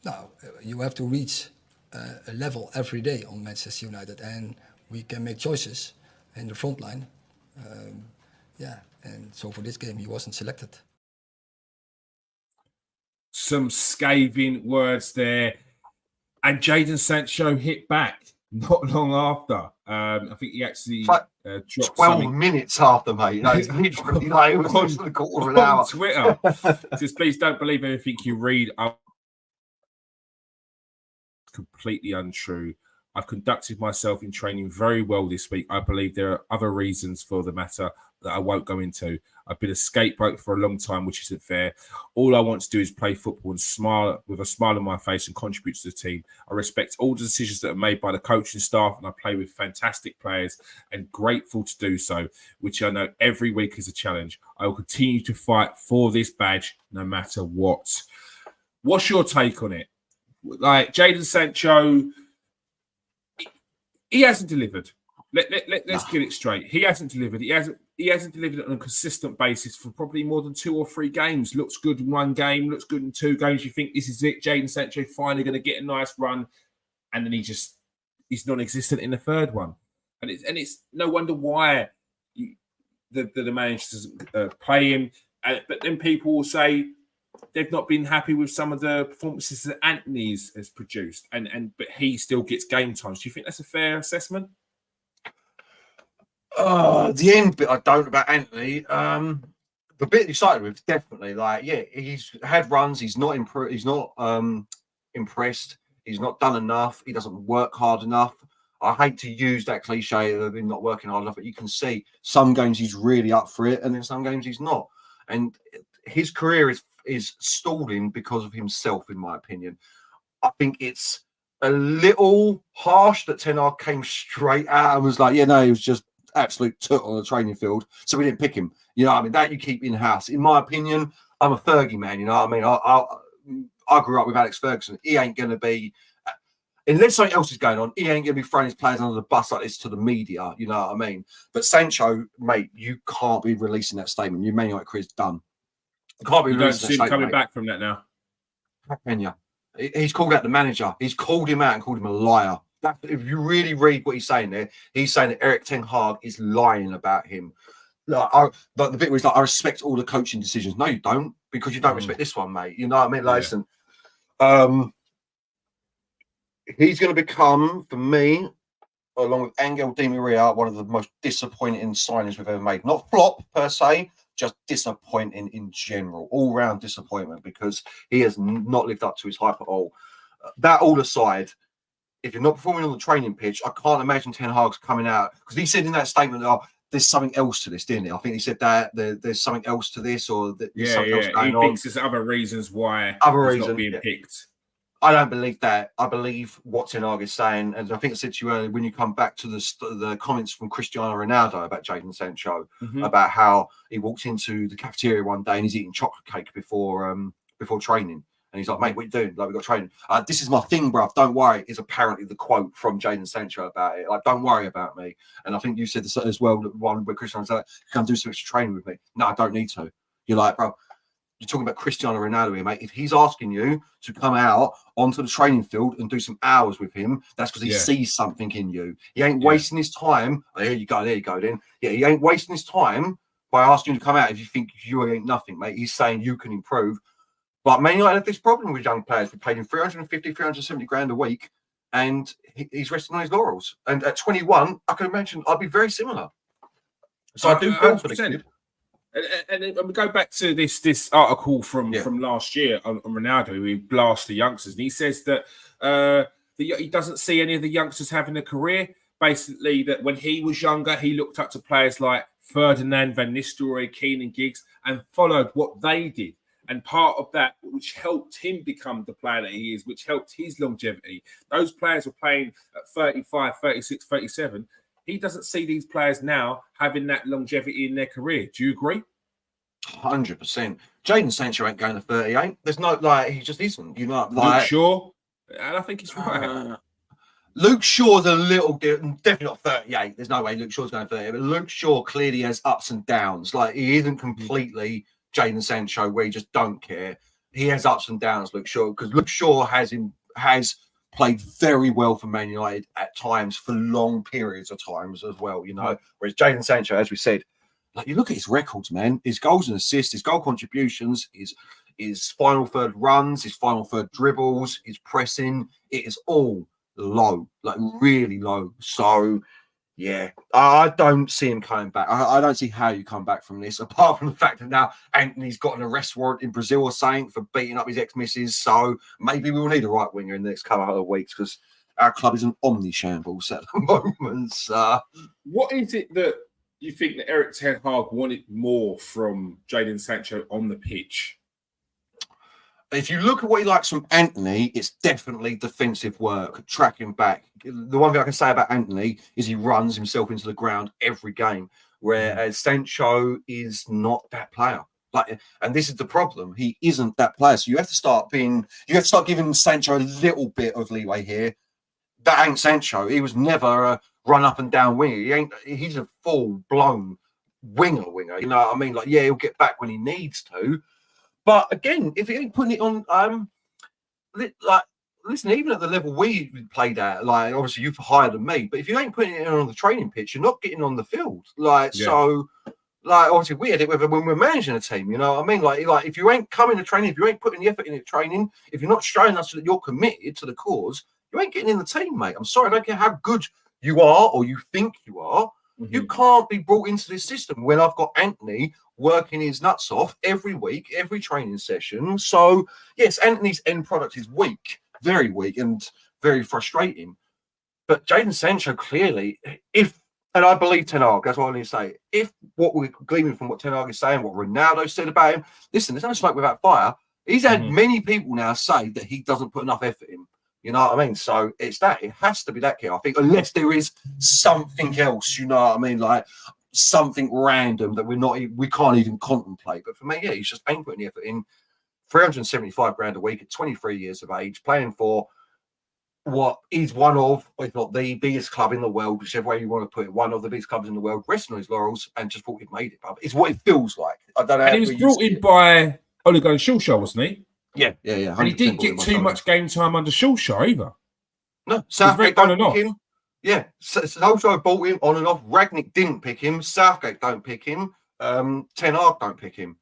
No, you have to reach a level every day on Manchester United, and we can make choices in the front line. And so for this game, he wasn't selected. Some scathing words there. And Jadon Sancho hit back not long after. I think he actually dropped 12 minutes after, mate. It's literally it was less than a quarter of an hour. On Twitter. Just please don't believe anything you read. Completely untrue. I've conducted myself in training very well this week. I believe there are other reasons for the matter that I won't go into. I've been a scapegoat for a long time, which isn't fair. All I want to do is play football and smile with a smile on my face and contribute to the team. I respect all the decisions that are made by the coaching staff, and I play with fantastic players and grateful to do so, which I know every week is a challenge. I will continue to fight for this badge no matter what. What's your take on it? Like Jadon Sancho, he hasn't delivered. Let's get it straight. He hasn't delivered. He hasn't delivered on a consistent basis for probably more than 2 or 3 games. Looks good in 1 game, looks good in 2 games. You think this is it? Jadon Sancho finally going to get a nice run, and then he's non-existent in the 3rd one. And it's no wonder why the manager doesn't play him. But then people will say they've not been happy with some of the performances that Anthony has produced, but he still gets game times. Do you think that's a fair assessment? The end bit I don't about Anthony. The bit excited with definitely he's had runs. He's not improved. He's not impressed. He's not done enough. He doesn't work hard enough. I hate to use that cliche of him not working hard enough, but you can see some games he's really up for it, and then some games he's not. And his career is stalling because of himself, in my opinion. I think it's a little harsh that Ten Hag came straight out and was like, he was just absolute toot on the training field, so we didn't pick him. You know what I mean? That you keep in-house. In my opinion, I'm a Fergie man, you know what I mean? I grew up with Alex Ferguson. He ain't going to be, unless something else is going on, he ain't going to be throwing his players under the bus like this to the media, you know what I mean? But Sancho, mate, you can't be releasing that statement. Your Man United career's done. You can't be releasing that statement, coming back from that now. How can you? He's called out the manager. He's called him out and called him a liar. If you really read what he's saying there, he's saying that Erik ten Hag is lying about him. The bit where he's like, I respect all the coaching decisions. No, you don't, because you don't respect this one, mate. You know what I mean? Listen, he's going to become, for me, along with Angel Di Maria, one of the most disappointing signings we've ever made. Not flop per se, just disappointing in general, all-round disappointment, because he has not lived up to his hype at all. That all aside, if you're not performing on the training pitch, I can't imagine Ten Hag's coming out, because he said in that statement, there's something else to this, didn't he? I think he said that there's something else to this, or there's something else He going on. thinks there's other reasons why Other he's not reason, being yeah. picked. I don't believe that. I believe what Ten Hag is saying, and I think I said to you earlier, when you come back to the comments from Cristiano Ronaldo about Jadon Sancho, about how he walked into the cafeteria one day and he's eating chocolate cake before training. And he's like, mate, what are you doing? Like, we've got training. This is my thing, bruv. Don't worry, is apparently the quote from Jadon Sancho about it. Like, don't worry about me. And I think you said this as well, one where Cristiano's like, come do some extra training with me. No, I don't need to. You're like, bro, you're talking about Cristiano Ronaldo here, mate. If he's asking you to come out onto the training field and do some hours with him, that's because he sees something in you. He ain't wasting his time. Oh, there you go then. Yeah, he ain't wasting his time by asking you to come out if you think you ain't nothing, mate. He's saying you can improve. But Man United have this problem with young players. We paid him 350, 370 grand a week, and he's resting on his laurels. And at 21, I can imagine I'd be very similar. So I do feel for the kid. And we go back to this article from last year on Ronaldo, who he blasts the youngsters, and he says that he doesn't see any of the youngsters having a career. Basically, that when he was younger, he looked up to players like Ferdinand, Van Nistelrooy, Kieron, Giggs, and followed what they did. And part of that, which helped him become the player that he is, which helped his longevity, those players were playing at 35, 36, 37. He doesn't see these players now having that longevity in their career. Do you agree? 100%. Jadon Sancho ain't going to 38. There's no, he just isn't. You know, Luke Shaw, and I think he's right. Luke Shaw's a little definitely not 38. There's no way Luke Shaw's going to 38. But Luke Shaw clearly has ups and downs. Like, he isn't completely Jadon Sancho where he just don't care. He has ups and downs, Luke Shaw, because Luke Shaw has played very well for Man United at times for long periods of times as well, you know. Whereas Jadon Sancho, as we said, like, you look at his records, man, his goals and assists, his goal contributions, his final third runs, his final third dribbles, his pressing, it is all low, like really low. So yeah, I don't see him coming back. I don't see how you come back from this, apart from the fact that now Anthony's got an arrest warrant in Brazil or something for beating up his ex-missus. So maybe we'll need a right winger in the next couple of weeks, because our club is an omni-shambles at the moment. What is it that you think that Erik Ten Hag wanted more from Jadon Sancho on the pitch? If you look at what he likes from Anthony, it's definitely defensive work, tracking back. The one thing I can say about Anthony is he runs himself into the ground every game, whereas Sancho is not that player. Like, and this is the problem. He isn't that player. So you have to start giving Sancho a little bit of leeway here. That ain't Sancho. He was never a run up and down winger. He's a full blown winger. You know what I mean? Like, yeah, he'll get back when he needs to. But again, if he ain't putting it on, listen, even at the level we played at, like, obviously you're higher than me, but if you ain't putting it on the training pitch, you're not getting on the field. So, obviously we had it when we were managing a team, you know what I mean? Like if you ain't coming to training, if you ain't putting the effort in the training, if you're not showing us that you're committed to the cause, you ain't getting in the team, mate. I'm sorry, I don't care how good you are or you think you are. You can't be brought into this system when I've got Anthony working his nuts off every week, every training session. So, yes, Anthony's end product is weak, very weak and very frustrating. But Jadon Sancho clearly, and I believe Ten Hag, that's what I need to say, if what we're gleaming from what Ten Hag is saying, what Ronaldo said about him, listen, there's no smoke without fire. He's had many people now say that he doesn't put enough effort in. You know what I mean? So it's that. It has to be that kid, I think, unless there is something else, you know what I mean? Like something random that we can't even contemplate. But for me, yeah, he's just ain't putting the effort in. 375 grand a week at 23 years of age, playing for what is one of, if not the biggest club in the world, whichever way you want to put it, one of the biggest clubs in the world, resting on his laurels and just thought he'd made it. It's what it feels like. I don't know. And he was brought in by Ole Gunnar Solskjaer, wasn't he? Yeah. And he didn't get too much game time under Solskjaer either. No, Southgate don't pick him. Yeah, Solskjaer bought him on and off. Ragnick didn't pick him. Southgate don't pick him. Ten Hag don't pick him.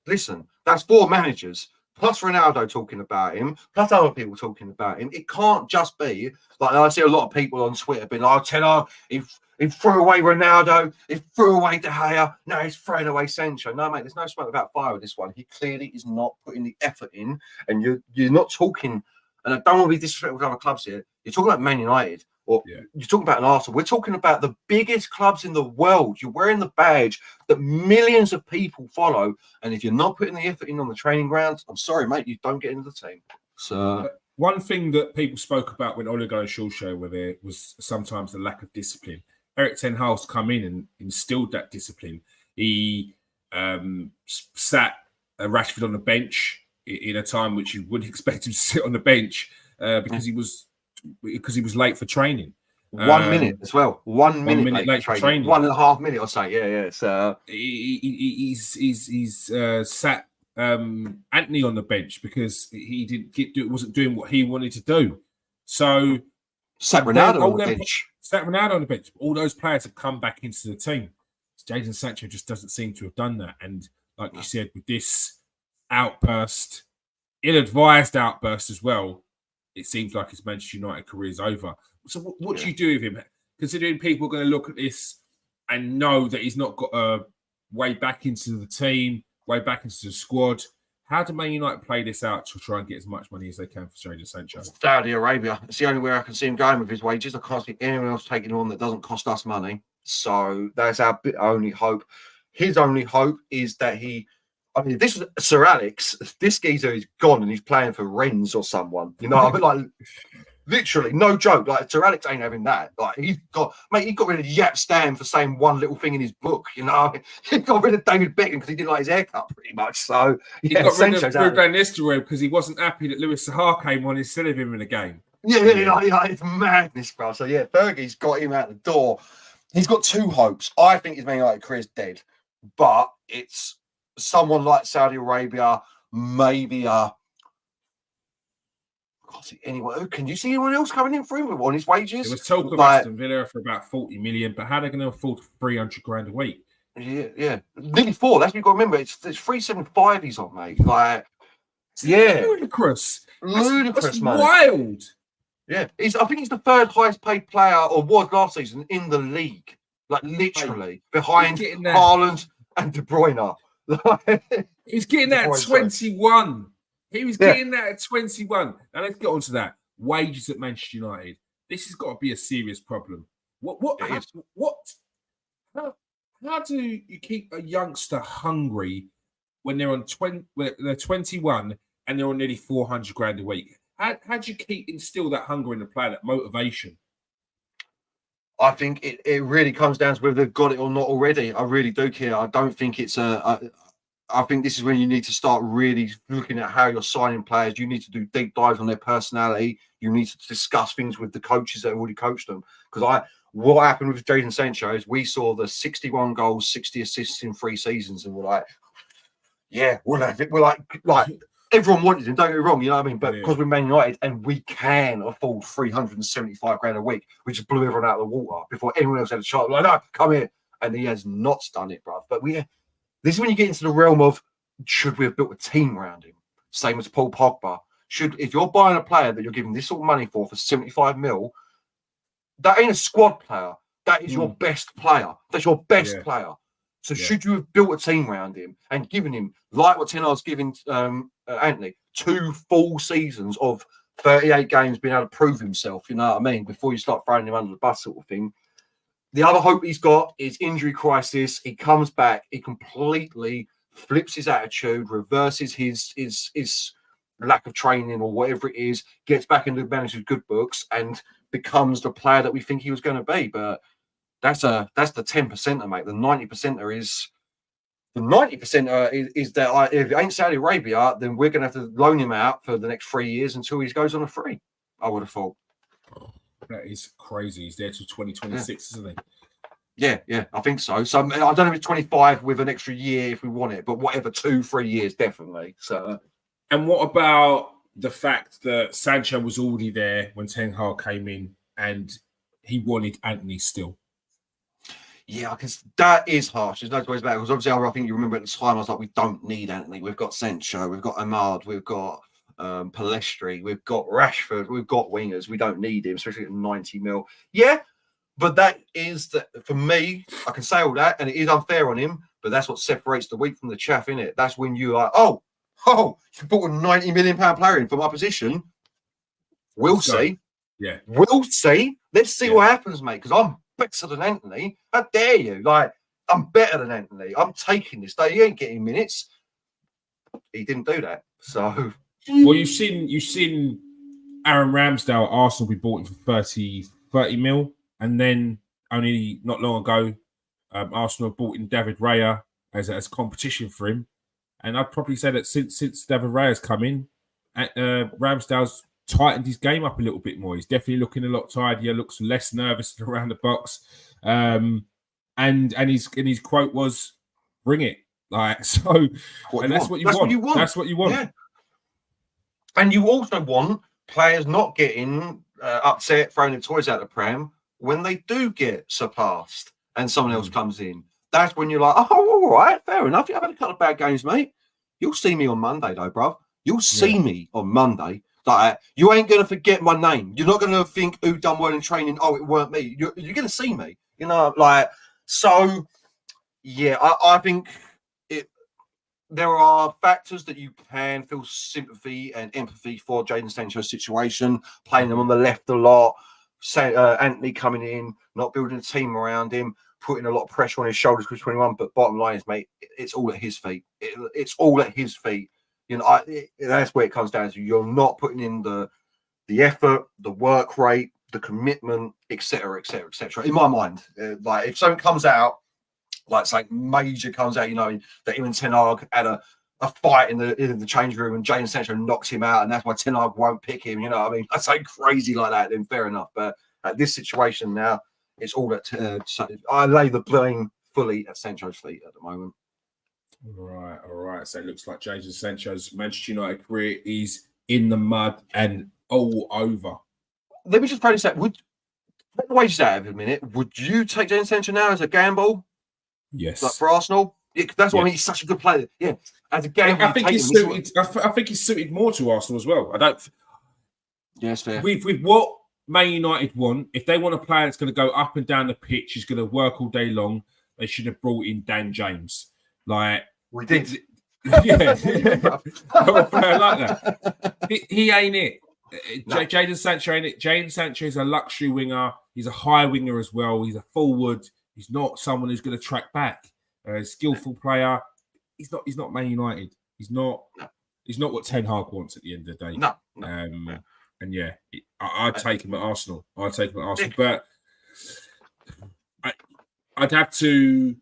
Listen, that's 4 managers, plus Ronaldo talking about him, plus other people talking about him. It can't just be, like, I see a lot of people on Twitter being like, Ten Hag, he threw away Ronaldo, he threw away De Gea, now he's throwing away Sancho. No, mate, there's no smoke without fire with this one. He clearly is not putting the effort in, and you're not talking, and I don't want to be disrespectful to other clubs here, you're talking about Man United. Or Yeah. you're talking about an Arsenal. We're talking about the biggest clubs in the world. You're wearing the badge that millions of people follow. And if you're not putting the effort in on the training grounds, I'm sorry, mate, you don't get into the team. So One thing that people spoke about when Ole and Solskjaer were there was sometimes the lack of discipline. Erik ten Hag's come in and instilled that discipline. He sat Rashford on the bench in a time which you wouldn't expect him to sit on the bench because he was late for training. 1 minute as well. 1 minute, 1 minute late for training. 1.5 minutes, I'll say. Yeah. So he's sat Anthony on the bench because he wasn't doing what he wanted to do. So sat Ronaldo on the bench. Sat Ronaldo on the bench. All those players have come back into the team. Jadon Sancho just doesn't seem to have done that. And like you said, with this outburst, ill-advised outburst as well, it seems like his Manchester United career is over. So what do you do with him? Considering people are going to look at this and know that he's not got a way back into the team, way back into the squad, how do Man United play this out to try and get as much money as they can for Jadon Sancho? Saudi Arabia. It's the only way I can see him going with his wages. I can't see anyone else taking him on that doesn't cost us money. So that's our only hope. His only hope is that this is Sir Alex. This geezer is gone and he's playing for Rennes or someone. You know, I mean, like, literally, no joke. Like, Sir Alex ain't having that. Like, he got rid of Yap Stam for saying one little thing in his book. You know, he got rid of David Beckham because he didn't like his haircut, pretty much. So he got rid of Ruben Nistelrooy because he wasn't happy that Louis Saha came on instead of him in the game. Yeah, it's madness, bro. So yeah, Fergie's got him out the door. He's got two hopes. I think his Man United career's dead, but it's someone like Saudi Arabia, maybe can't see anyone. Can you see anyone else coming in for him on his wages? There was talk of Aston Villa for about 40 million, but how are they going to afford 300 grand a week? Yeah, nearly 4. That's what you've got to remember. It's 375 he's on, mate. Like, yeah, ludicrous that's money. Wild. Yeah, I think he's the third highest paid player, or was last season, in the league. Like, literally behind Haaland and De Bruyne. He's getting that at 21. He was getting that at 21. Now let's get on to that. Wages at Manchester United. This has got to be a serious problem. How do you keep a youngster hungry when they're on 21 and they're on nearly 400 grand a week? How do you instill that hunger in the player, that motivation? I think it really comes down to whether they've got it or not already. I really do care. I don't think it's I think this is when you need to start really looking at how you're signing players. You need to do deep dives on their personality. You need to discuss things with the coaches that have already coached them. Because what happened with Jadon Sancho is we saw the 61 goals, 60 assists in 3 seasons, and we're like, yeah, we're like everyone wanted him, don't get me wrong, you know what I mean? But because we're Man United and we can afford 375 grand a week, we just blew everyone out of the water before anyone else had a chance. We're like, no, come here. And he has not done it, bro. But this is when you get into the realm of, should we have built a team around him? Same as Paul Pogba. If you're buying a player that you're giving this sort of money for 75 mil, that ain't a squad player. That is your best player. That's your best player. So should you have built a team around him and given him, like what Ten Hag's giving Anthony, 2 full seasons of 38 games being able to prove himself, you know what I mean, before you start throwing him under the bus sort of thing. The other hope he's got is injury crisis. He comes back, he completely flips his attitude, reverses his lack of training or whatever it is, gets back into the manager's good books and becomes the player that we think he was going to be. But that's the 10%er, mate. The 90%er is that if it ain't Saudi Arabia, then we're going to have to loan him out for the next 3 years until he goes on a free. I would have thought. That is crazy. He's there till 2026, isn't he? Yeah, I think so. So I don't know if it's 25 with an extra year if we want it, but whatever, 2-3 years definitely. So. And what about the fact that Sancho was already there when Ten Hag came in and he wanted Anthony still? Yeah, because that is harsh. There's no ways about it. Because obviously, I think you remember at the time, I was like, we don't need Anthony. We've got Sancho, we've got Ahmad, we've got Palestri, we've got Rashford, we've got wingers. We don't need him, especially at 90 mil. Yeah, but that is that for me. I can say all that, and it is unfair on him. But that's what separates the wheat from the chaff, isn't it? That's when you are, you bought a 90 million pound player in for my position. We'll see. Yeah, we'll see. Let's see what happens, mate, because I'm better than Anthony. How dare you? Like, I'm better than Anthony. I'm taking this day. He ain't getting minutes. He didn't do that. So, well, you've seen Aaron Ramsdale, Arsenal be bought him for 30 mil, and then only not long ago, Arsenal bought in David Raya as competition for him. And I'd probably say that since David Raya's come in, Ramsdale's tightened his game up a little bit more. He's definitely looking a lot tidier, looks less nervous around the box. And his quote was, "Bring it." Like, so, that's what you want. That's what you want. Yeah. And you also want players not getting upset, throwing their toys out the pram when they do get surpassed and someone else comes in. That's when you're like, oh, all right, fair enough. You've had a couple of bad games, mate. You'll see me on Monday, though, bro. You'll see me on Monday. Like, you ain't going to forget my name. You're not going to think who done well in training. Oh, it weren't me. You're going to see me. You know, like, so, yeah, I think there are factors that you can feel sympathy and empathy for Jadon Sancho's situation, playing him on the left a lot, Anthony coming in, not building a team around him, putting a lot of pressure on his shoulders because 21. But bottom line is, mate, it's all at his feet. It's all at his feet. You know, that's where it comes down to. You're not putting in the effort, the work rate, the commitment, etc., etc., etc. In my mind, like if something comes out, like something major comes out, you know, that him and Ten Hag had a fight in the change room and Jadon Sancho knocks him out, and that's why Ten Hag won't pick him. You know what I mean? That's something crazy like that, then fair enough. But at this situation now, it's all that I lay the blame fully at Sancho's feet at the moment. All right. So it looks like Jadon Sancho's Manchester United career is in the mud and all over. Let me just throw this out. Would take the wages out of it a minute? Would you take Jadon Sancho now as a gamble? Yes. Like for Arsenal? Yeah, that's what I mean. He's such a good player. Yeah. As a gamble, I think he's suited. I think he's suited more to Arsenal as well. I don't. Yeah, it's fair. With what Man United want, if they want a player that's going to go up and down the pitch, he's going to work all day long, they should have brought in Dan James. Like we did. Yeah. A player like that. He ain't it. No. Jadon Sancho ain't it. Jadon Sancho is a luxury winger. He's a high winger as well. He's a forward. He's not someone who's going to track back. A skillful player. He's not Man United. He's not what Ten Hag wants at the end of the day. No. And yeah, I'd take him at Arsenal. But I'd have to.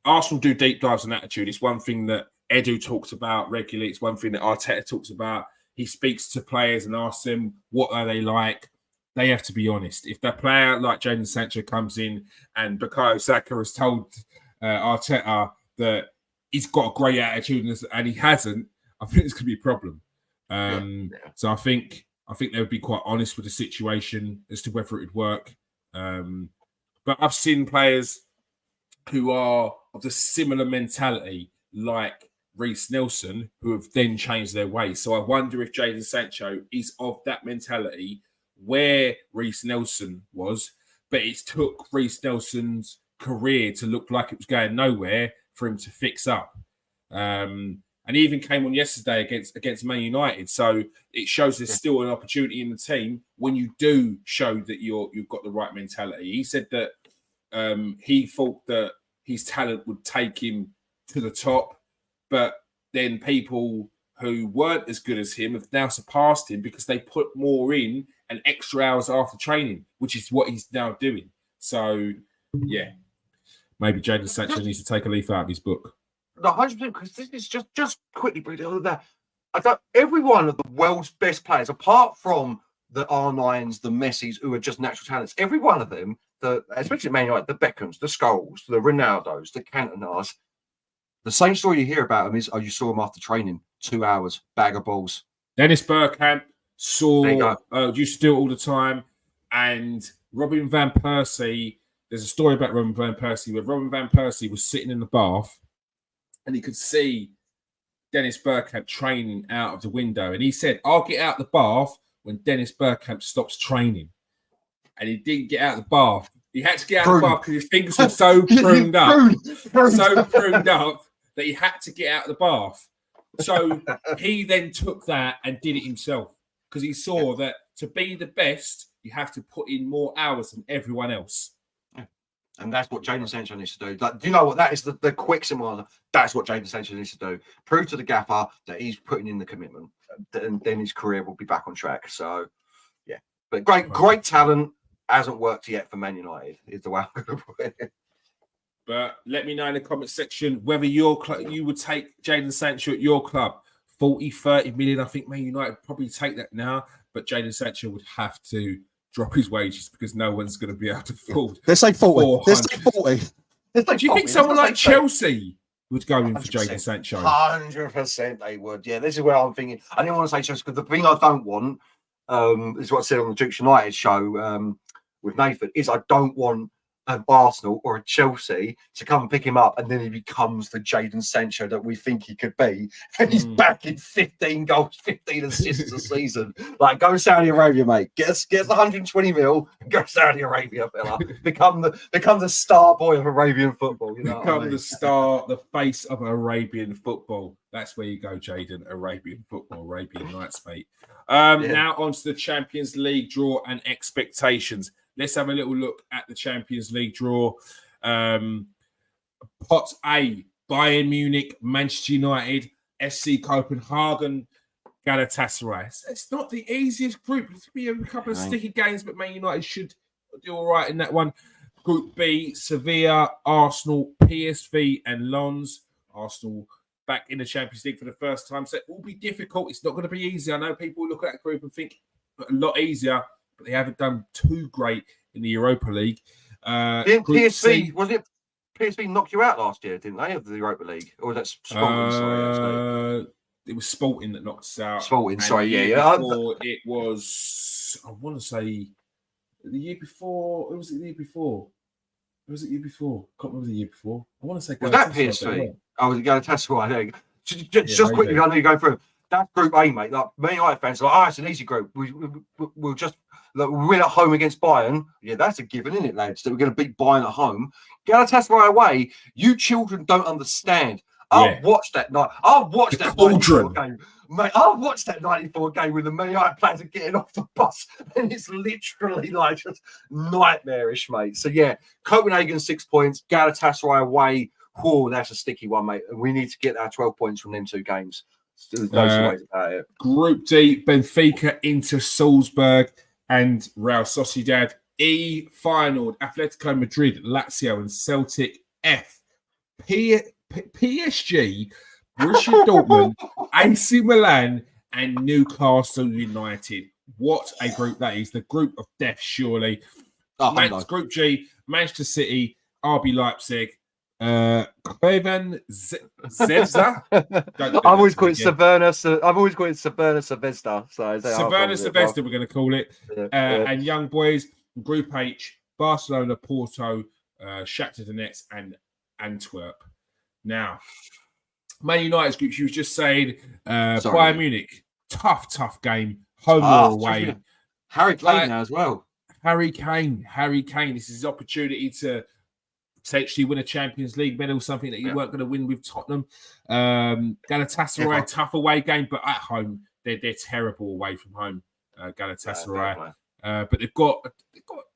Arsenal do deep dives on attitude. It's one thing that Edu talks about regularly. It's one thing that Arteta talks about. He speaks to players and asks them what are they like. They have to be honest. If that player like Jadon Sancho comes in and Bukayo Saka has told Arteta that he's got a great attitude and he hasn't, I think it's going to be a problem. So I think they would be quite honest with the situation as to whether it would work. But I've seen players who are of the similar mentality, like Reece Nelson, who have then changed their ways. So I wonder if Jadon Sancho is of that mentality where Reece Nelson was, but it took Reece Nelson's career to look like it was going nowhere for him to fix up. And he even came on yesterday against Man United. So it shows there's still an opportunity in the team when you do show that you've got the right mentality. He said that he thought that his talent would take him to the top, but then people who weren't as good as him have now surpassed him because they put more in and extra hours after training, which is what he's now doing. So, yeah, maybe Jadon Sancho needs to take a leaf out of his book. No, 100%, because this is just quickly, every one of the world's best players, apart from the R9s, the Messis, who are just natural talents, every one of them, especially Man United, the Beckhams, the Scholes, the Ronaldos, the Cantonars, the same story you hear about them is, you saw him after training, 2 hours, bag of balls. Dennis Bergkamp used to do it all the time. And Robin Van Persie, there's a story about Robin Van Persie where Robin Van Persie was sitting in the bath and he could see Dennis Bergkamp training out of the window. And he said, I'll get out the bath when Dennis Bergkamp stops training. And he didn't get out of the bath. He had to get out of the bath because his fingers were so pruned up that he had to get out of the bath. So he then took that and did it himself because he saw that to be the best, You have to put in more hours than everyone else. And that's what Jadon Sancho needs to do. Like, do you know what? That is the quick symbol. That's what Jadon Sancho needs to do. Prove to the gaffer that he's putting in the commitment, and then his career will be back on track. So, yeah. But great talent. Hasn't worked yet for Man United, is the way I'm going to put it. But let me know in the comment section whether you would take Jadon Sancho at your club. 40, 30 million. I think Man United probably take that now. But Jadon Sancho would have to drop his wages because no one's going to be able to afford. Let's say 40. Let's say 40. Do you think someone like Chelsea would go in for Jadon Sancho? 100% they would. Yeah, this is where I'm thinking. I didn't want to say Chelsea because the thing I don't want is what I said on the Dukes United show with Nathan, is I don't want an Arsenal or a Chelsea to come and pick him up and then he becomes the Jadon Sancho that we think he could be, and he's back in 15 goals, 15 assists a season. Like, go Saudi Arabia, mate. Get us 120 mil and go Saudi Arabia, fella. Become the star boy of Arabian football. You know, become the star, the face of Arabian football. That's where you go, Jadon. Arabian football, Arabian Nights, mate. Now on to the Champions League draw and expectations. Let's have a little look at the Champions League draw. Pot A, Bayern Munich, Manchester United, SC Copenhagen, Galatasaray. It's not the easiest group. There's going to be a couple of sticky games, but Man United should do all right in that one. Group B, Sevilla, Arsenal, PSV, and Lens. Arsenal back in the Champions League for the first time. So it will be difficult. It's not going to be easy. I know people look at that group and think a lot easier, but they haven't done too great in the Europa League. PSV knocked you out last year, didn't they, of the Europa League? Or was that Sporting? It was Sporting that knocked us out. Sporting, sorry, yeah. It was, I want to say, the year before. It was the year before. Was it year before? Can't remember the year before. I want to say. Was that PSV? I was going to Galatasaray. There you go. Just quickly, I know you're going through. That Group A, mate. Like, Man United fans are like, it's an easy group. We'll just win at home against Bayern. Yeah, that's a given, isn't it, lads? That we're going to beat Bayern at home. Galatasaray away. You children don't understand. I'll watch that night. I'll watch that 94 game, mate. I'll watch that 94 game with the Man United players are getting off the bus, and it's literally like just nightmarish, mate. So yeah, Copenhagen 6 points, Galatasaray away. Oh, that's a sticky one, mate. And we need to get our 12 points from them two games. There's no two ways about it. Group D, Benfica into Salzburg and Real Sociedad. E, final, Atletico Madrid, Lazio and Celtic. F, PSG, Borussia Dortmund, AC Milan and Newcastle United. What a group that is. The group of death, surely. Group G, Manchester City, RB Leipzig, Kieron Zevza. I've always called it Saverna. I've always called it Saverna Sevesta. So Saverna Sevesta, we're going to call it. And Young Boys, Group H, Barcelona, Porto, Shakhtar Donetsk, and Antwerp. Now, Man United's group, she was just saying, Bayern Munich, tough game, home or away. Harry Kane now as well. Harry Kane. This is his opportunity to potentially win a Champions League medal, something that you weren't going to win with Tottenham. Galatasaray, tough away game, but at home, they're terrible away from home, Galatasaray. But they've got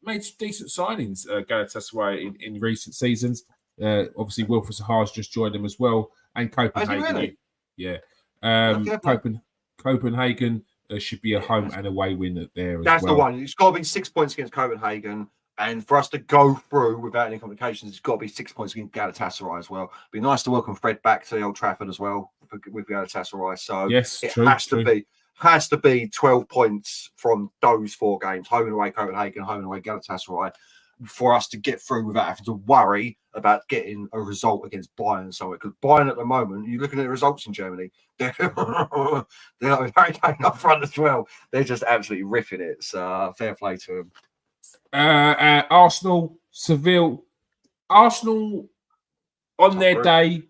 made some decent signings, Galatasaray, in recent seasons. Obviously, Wilfried Zaha's just joined them as well, and Copenhagen. Copenhagen should be a home and away win there as well. That's the one. It's got to be 6 points against Copenhagen, and for us to go through without any complications, it's got to be 6 points against Galatasaray as well. It'd be nice to welcome Fred back to the Old Trafford as well with Galatasaray. So yes, it has to be 12 points from those four games: home and away Copenhagen, home and away Galatasaray, for us to get through without having to worry about getting a result against Bayern somewhere. Because Bayern at the moment, you're looking at the results in Germany, they're very up front as well. They're just absolutely riffing it. So fair play to them. Arsenal, Seville. Arsenal on their day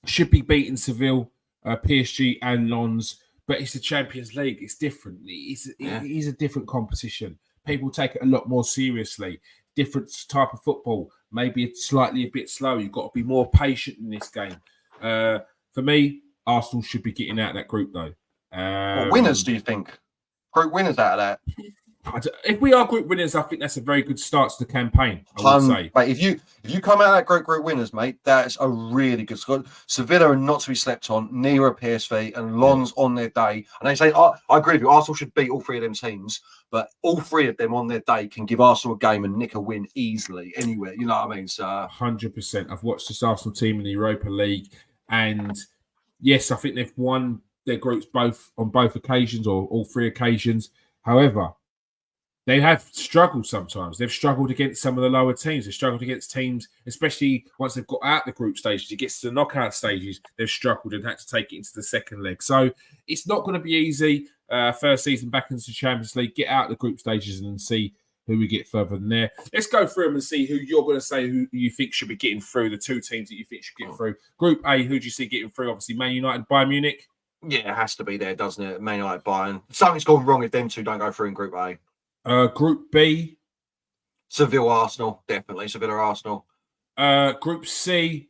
should be beating Seville, PSG and Lens, but it's the Champions League. It's different. It is a different competition. People take it a lot more seriously. Different type of football. Maybe it's slightly a bit slow. You've got to be more patient in this game. For me, Arsenal should be getting out of that group, though. What winners do you think? Group winners out of that? If we are group winners, I think that's a very good start to the campaign. I would say, mate, if you come out of that group winners, mate, that's a really good squad. Sevilla are not to be slept on. Neither are PSV, and Lens on their day. And they say, I agree with you. Arsenal should beat all three of them teams, but all three of them on their day can give Arsenal a game and nick a win easily anywhere. You know what I mean? So 100%. I've watched this Arsenal team in the Europa League, and yes, I think they've won their groups on both occasions or all three occasions. However, they have struggled sometimes. They've struggled against some of the lower teams. They've struggled against teams, especially once they've got out the group stages. It gets to the knockout stages, they've struggled and had to take it into the second leg. So it's not going to be easy. First season back into the Champions League, get out the group stages and then see who we get further than there. Let's go through them and see who you're going to say who you think should be getting through, the two teams that you think should get through. Group A, who do you see getting through? Obviously, Man United, Bayern Munich. yeah, it has to be there, doesn't it? Man United, Bayern. Something's gone wrong if them two don't go through in Group A. Group B. Seville, Arsenal, definitely. Sevilla, Arsenal. Group C.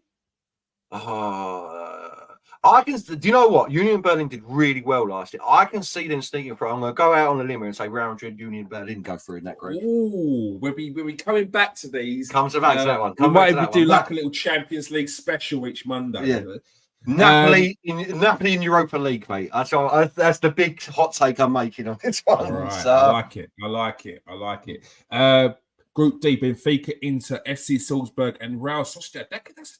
I can. Do you know what? Union Berlin did really well last year. I can see them sneaking through. I'm going to go out on a limb and say Real Madrid, Union Berlin go through in that group. Ooh, we'll be coming back to these. Come to that one. We might even do like a little Champions League special each Monday. Yeah. Napoli in Europa League, mate. That's the big hot take I'm making on this one. All right. So, I like it. Group D, Benfica, Inter, FC Salzburg, and Real Sociedad.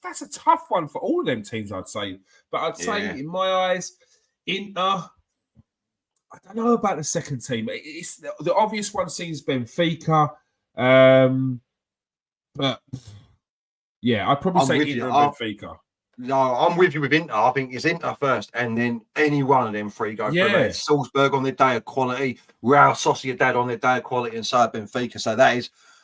That's a tough one for all of them teams, I'd say. But I'd say, in my eyes, Inter. I don't know about the second team. It's the obvious one seems Benfica, but yeah, I'd probably say Inter and Benfica. No, I'm with you with Inter. I think it's Inter first, and then any one of them three go through. It's Salzburg on their day of quality, Real Sociedad on their day of quality, and so Benfica. So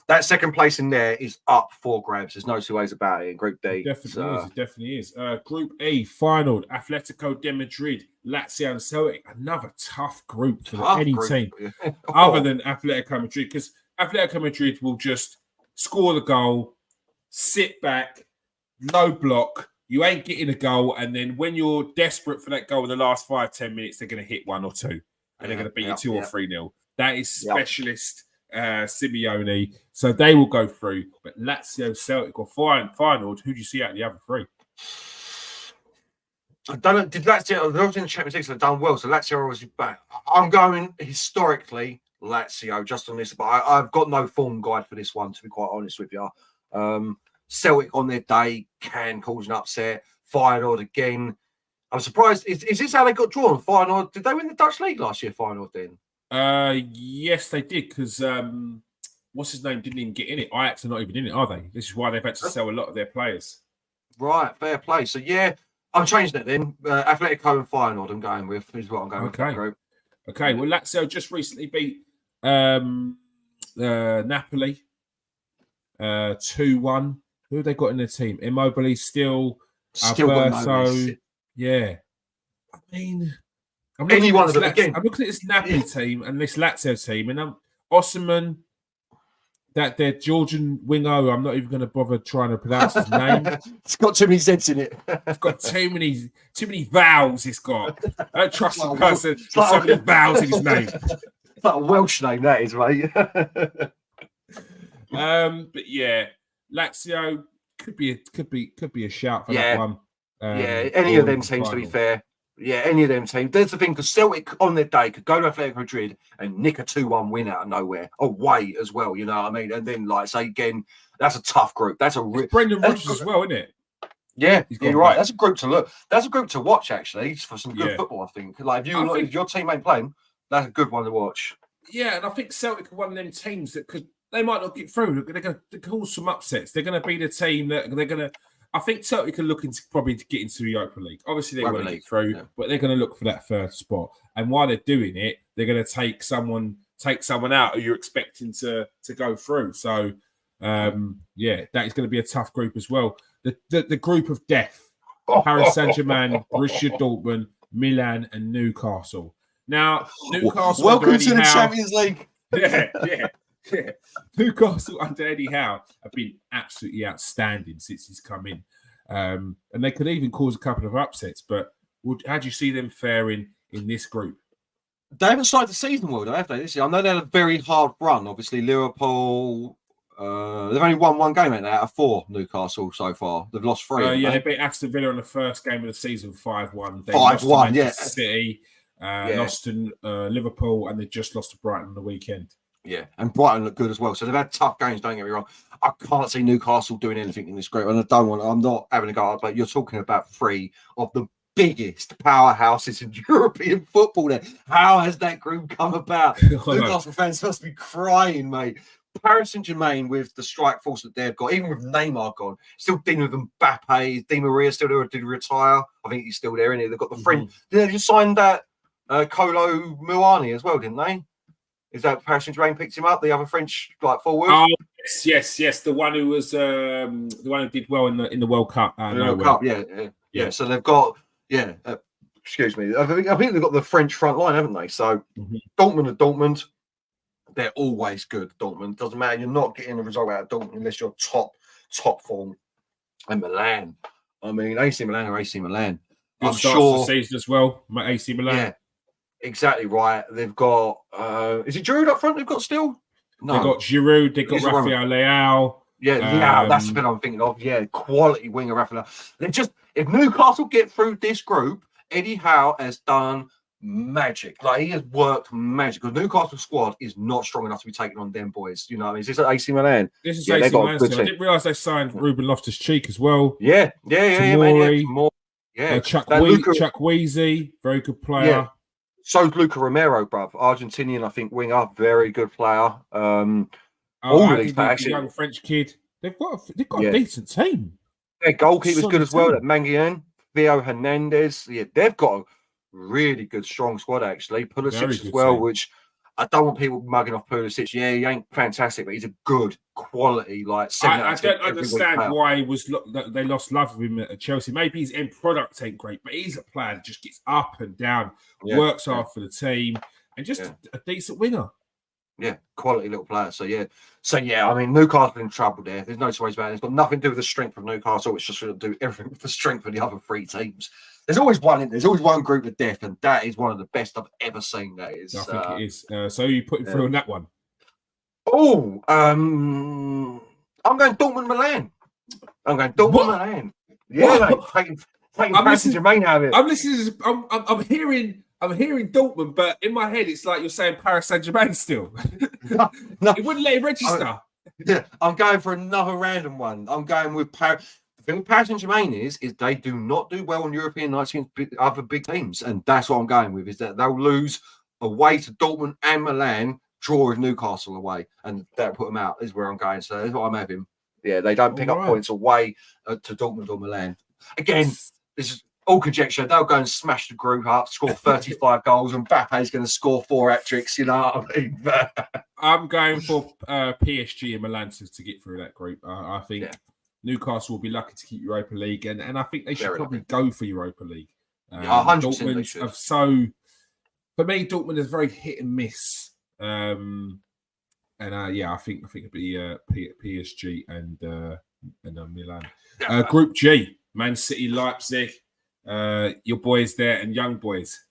that second place in there is up for grabs. There's no two ways about it in Group D. It definitely is. Group E, final, Atletico de Madrid, Lazio and Celtic. Another tough group for any team other than Atletico Madrid, because Atletico Madrid will just score the goal, sit back, no block. You ain't getting a goal, and then when you're desperate for that goal in the last 5-10 minutes, they're going to hit one or two, and they're going to beat you 2 or 3-0. That is specialist Simeone, so they will go through. But Lazio, Celtic, or final, who do you see out of the other three? I don't know. Did Lazio? They're in the Champions League, so they've done well. So Lazio are obviously back. I'm going historically Lazio just on this, but I've got no form guide for this one, to be quite honest with you. Celtic on their day can cause an upset. Feyenoord again. I'm surprised. Is this how they got drawn? Feyenoord, did they win the Dutch league last year? Feyenoord then? Yes, they did, because what's his name didn't even get in it. Ajax are not even in it, are they? This is why they've had to sell a lot of their players. Right, fair play. So yeah, I'm changing it then. Atletico and Feyenoord I'm going with. Is what I'm going with. Okay. Well, Lazio just recently beat Napoli 2-1. Who have they got in their team? Immobile still Alberto. Yeah. I mean, I'm looking at this Napoli team and this Lazio team, and Osimhen, that their Georgian winger, I'm not even going to bother trying to pronounce his name. It's got too many Z's in it. It's got too many vowels. It's got. I don't trust the person with so many vowels in his name. It's like a Welsh name, that is, mate. But yeah, Lazio could be a shout for that one. Any of them teams, to be fair. Yeah, any of them teams. There's the thing, because Celtic on their day could go to Atletico Madrid and nick a 2-1 win out of nowhere away as well. You know what I mean? And then, like, say again, that's a tough group. That's Brendan Rodgers as well, isn't it? Yeah, you're right. That's a group to look. That's a group to watch, actually, for some good football. I think. Like, if your team ain't playing, that's a good one to watch. Yeah, and I think Celtic are one of them teams that they might not get through. They're going to cause some upsets. They're going to be the team that they're going to. I think Celtic are looking to probably get into the Europa League. Obviously, they want to get through, but they're going to look for that third spot. And while they're doing it, they're going to take someone out who you're expecting to go through. So, that is going to be a tough group as well. The group of death: Paris Saint-Germain, Borussia Dortmund, Milan, and Newcastle. Now, Newcastle. Welcome to the Champions League. Yeah. Newcastle under Eddie Howe have been absolutely outstanding since he's come in. And they could even cause a couple of upsets. But how do you see them faring in this group? They haven't started the season well, though, have they? This year? I know they had a very hard run. Obviously, Liverpool. They've only won one game out of 4. Newcastle so far. They've lost 3. Yeah, they haven't beat Aston Villa in the first game of the season 5-1. They 5-1, lost to Manchester yeah. City, lost to Liverpool, and they just lost to Brighton on the weekend. Yeah, and Brighton look good as well. So they've had tough games. Don't get me wrong. I can't see Newcastle doing anything in this group, and I'm not having a go at it, but you're talking about 3 of the biggest powerhouses in European football. There, how has that group come about? Newcastle fans must be crying, mate. Paris Saint-Germain with the strike force that they've got, even with Neymar gone, still dealing with Mbappe. Di Maria still there to retire. I think he's still there, isn't he? They've got the French. They just signed that Kolo Muani as well, didn't they? Is that Paris Saint-Germain picked him up? The other French forward. Oh yes. The one who was the one who did well in the World Cup. World Cup, yeah. So they've got excuse me. I think they've got the French front line, haven't they? So Dortmund are Dortmund. They're always good. Dortmund doesn't matter. You're not getting a result out of Dortmund unless you're top form. And Milan. I mean, AC Milan or AC Milan. Good start to the season as well. My AC Milan. Yeah, exactly right. They've got. Is it Giroud up front? They've got still. No, they've got Giroud. They've got Rafael Leao. Yeah, that's the bit I'm thinking of. Yeah, quality winger Rafael. They just if Newcastle get through this group, Eddie Howe has done magic. Like he has worked magic because Newcastle squad is not strong enough to be taking on them boys. You know, is this AC Milan? This is AC Milan. I didn't realise they signed Ruben Loftus-Cheek as well. Yeah. Tamori, yeah. Chuck Weezy, very good player. Yeah. So's Luca Romero, bruv. Argentinian, I think, winger, very good player. All of these actually, young French kid. They've got a decent team. Their goalkeeper's good as well. That Manguian, Theo Hernandez. Yeah, they've got a really good, strong squad actually. Pulisic as well, which I don't want people mugging off Pulisic. Yeah, he ain't fantastic, but he's a good quality. Like I don't understand why they lost love with him at Chelsea. Maybe his end product ain't great, but he's a player that just gets up and down, works hard for the team, and just a decent winger. Yeah, quality little player. So yeah. I mean, Newcastle in trouble there. There's no two ways about it. It's got nothing to do with the strength of Newcastle. It's just going to do everything with the strength of the other 3 teams. There's always one group of death, and that is one of the best I've ever seen. That is. I think it is. So you put him through on that one? Oh, I'm going Dortmund Milan. Milan. Yeah, mate, taking Paris Saint-Germain out of it. I'm listening. I'm hearing Dortmund, but in my head it's like you're saying Paris Saint-Germain still. No, it wouldn't let him register. I'm going for another random one. I'm going with Paris. The thing with Paris Saint-Germain is they do not do well on European nights against other big teams, and that's what I'm going with. Is that they'll lose away to Dortmund and Milan, draw with Newcastle away, and that'll put them out. Is where I'm going. So that's what I'm having. Yeah, they don't pick up points away to Dortmund or Milan. Again, this is all conjecture. They'll go and smash the group up, score 35 goals, and Mbappe's going to score 4 hat-tricks. You know what I mean? I'm going for PSG and Milan to get through that group. I think Newcastle will be lucky to keep Europa League, and I think they should probably go for Europa League. 100%. Dortmund for me, Dortmund is very hit and miss. I think it'd be PSG and Milan. Group G, Man City, Leipzig. Your boys there and young boys.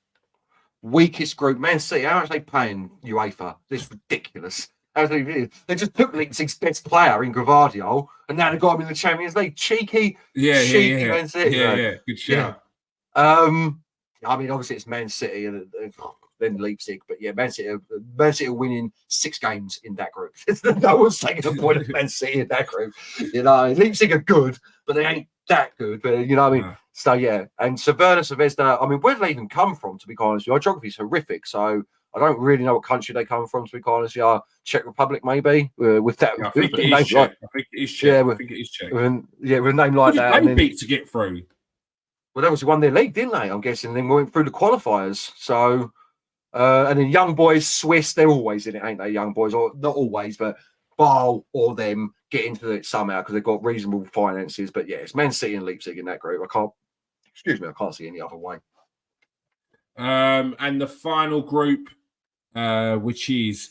Weakest group, Man City. How much are they paying UEFA? This is ridiculous. They just took Leipzig's best player in Gvardiol, and now they got him in the Champions League. Cheeky, Man City. Yeah, good shout. I mean, obviously it's Man City and then Leipzig, but yeah, Man City are winning 6 games in that group. No one's taking a point of Man City in that group. You know, Leipzig are good, but they ain't that good. But you know what I mean? No. So yeah, and Zvezda. I mean, where do they even come from? To be honest, our geography is horrific. So I don't really know what country they come from. To be honest, Czech Republic maybe. With that, I think it is Czech. I think it is Czech. I think it is Czech. With a name like that. They beat to get through. Well, they obviously won their league, didn't they? I'm guessing. Then went through the qualifiers. So, and then young boys, Swiss, they're always in it, ain't they? Young boys, or not always, but Basel or them get into it somehow because they've got reasonable finances. But yeah, it's Man City and Leipzig in that group. I can't see any other way. And the final group, which is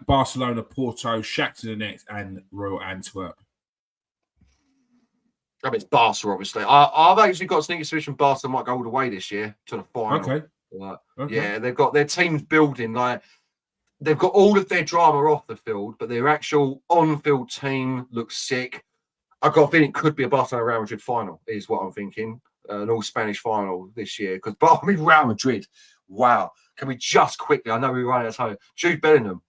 Barcelona, Porto, Shakhtar Donetsk, and Royal Antwerp. I mean, it's Barca, obviously. I've actually got a sneaky suspicion Barca might go all the way this year to the final. Okay. Like, Okay. yeah, they've got their teams building. Like, they've got all of their drama off the field, but their actual on-field team looks sick. I've got a feeling it could be a Barcelona Real Madrid final, is what I'm thinking. An all-Spanish final this year. Because Real Madrid, wow. Can we just quickly, I know we're running out of time. Jude Bellingham,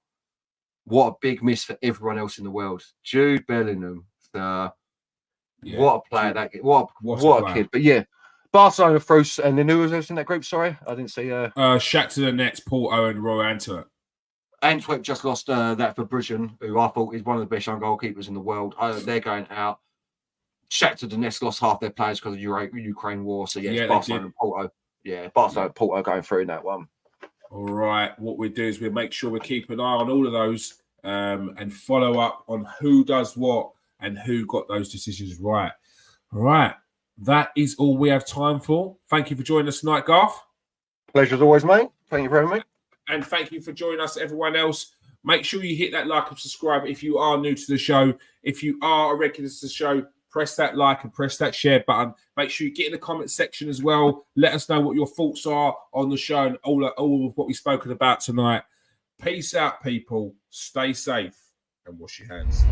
what a big miss for everyone else in the world. Jude Bellingham, what a player that kid. What a kid. But yeah, Barcelona through, and then who was else in that group? Sorry, I didn't see. Shakhtar Donetsk, Porto, and Royal Antwerp. Antwerp just lost that for Brujan, who I thought is one of the best young goalkeepers in the world. They're going out. Shakhtar Donetsk lost half their players because of the Ukraine war. So yeah, Barcelona and Porto. Yeah, Barcelona and Porto going through in that one. All right. What we do is we make sure we keep an eye on all of those and follow up on who does what and who got those decisions right. All right. That is all we have time for. Thank you for joining us tonight, Garf. Pleasure as always, mate. Thank you very much. And thank you for joining us, everyone else. Make sure you hit that like and subscribe if you are new to the show. If you are a regular to the show, press that like and press that share button. Make sure you get in the comment section as well. Let us know what your thoughts are on the show and all of what we've spoken about tonight. Peace out, people. Stay safe and wash your hands.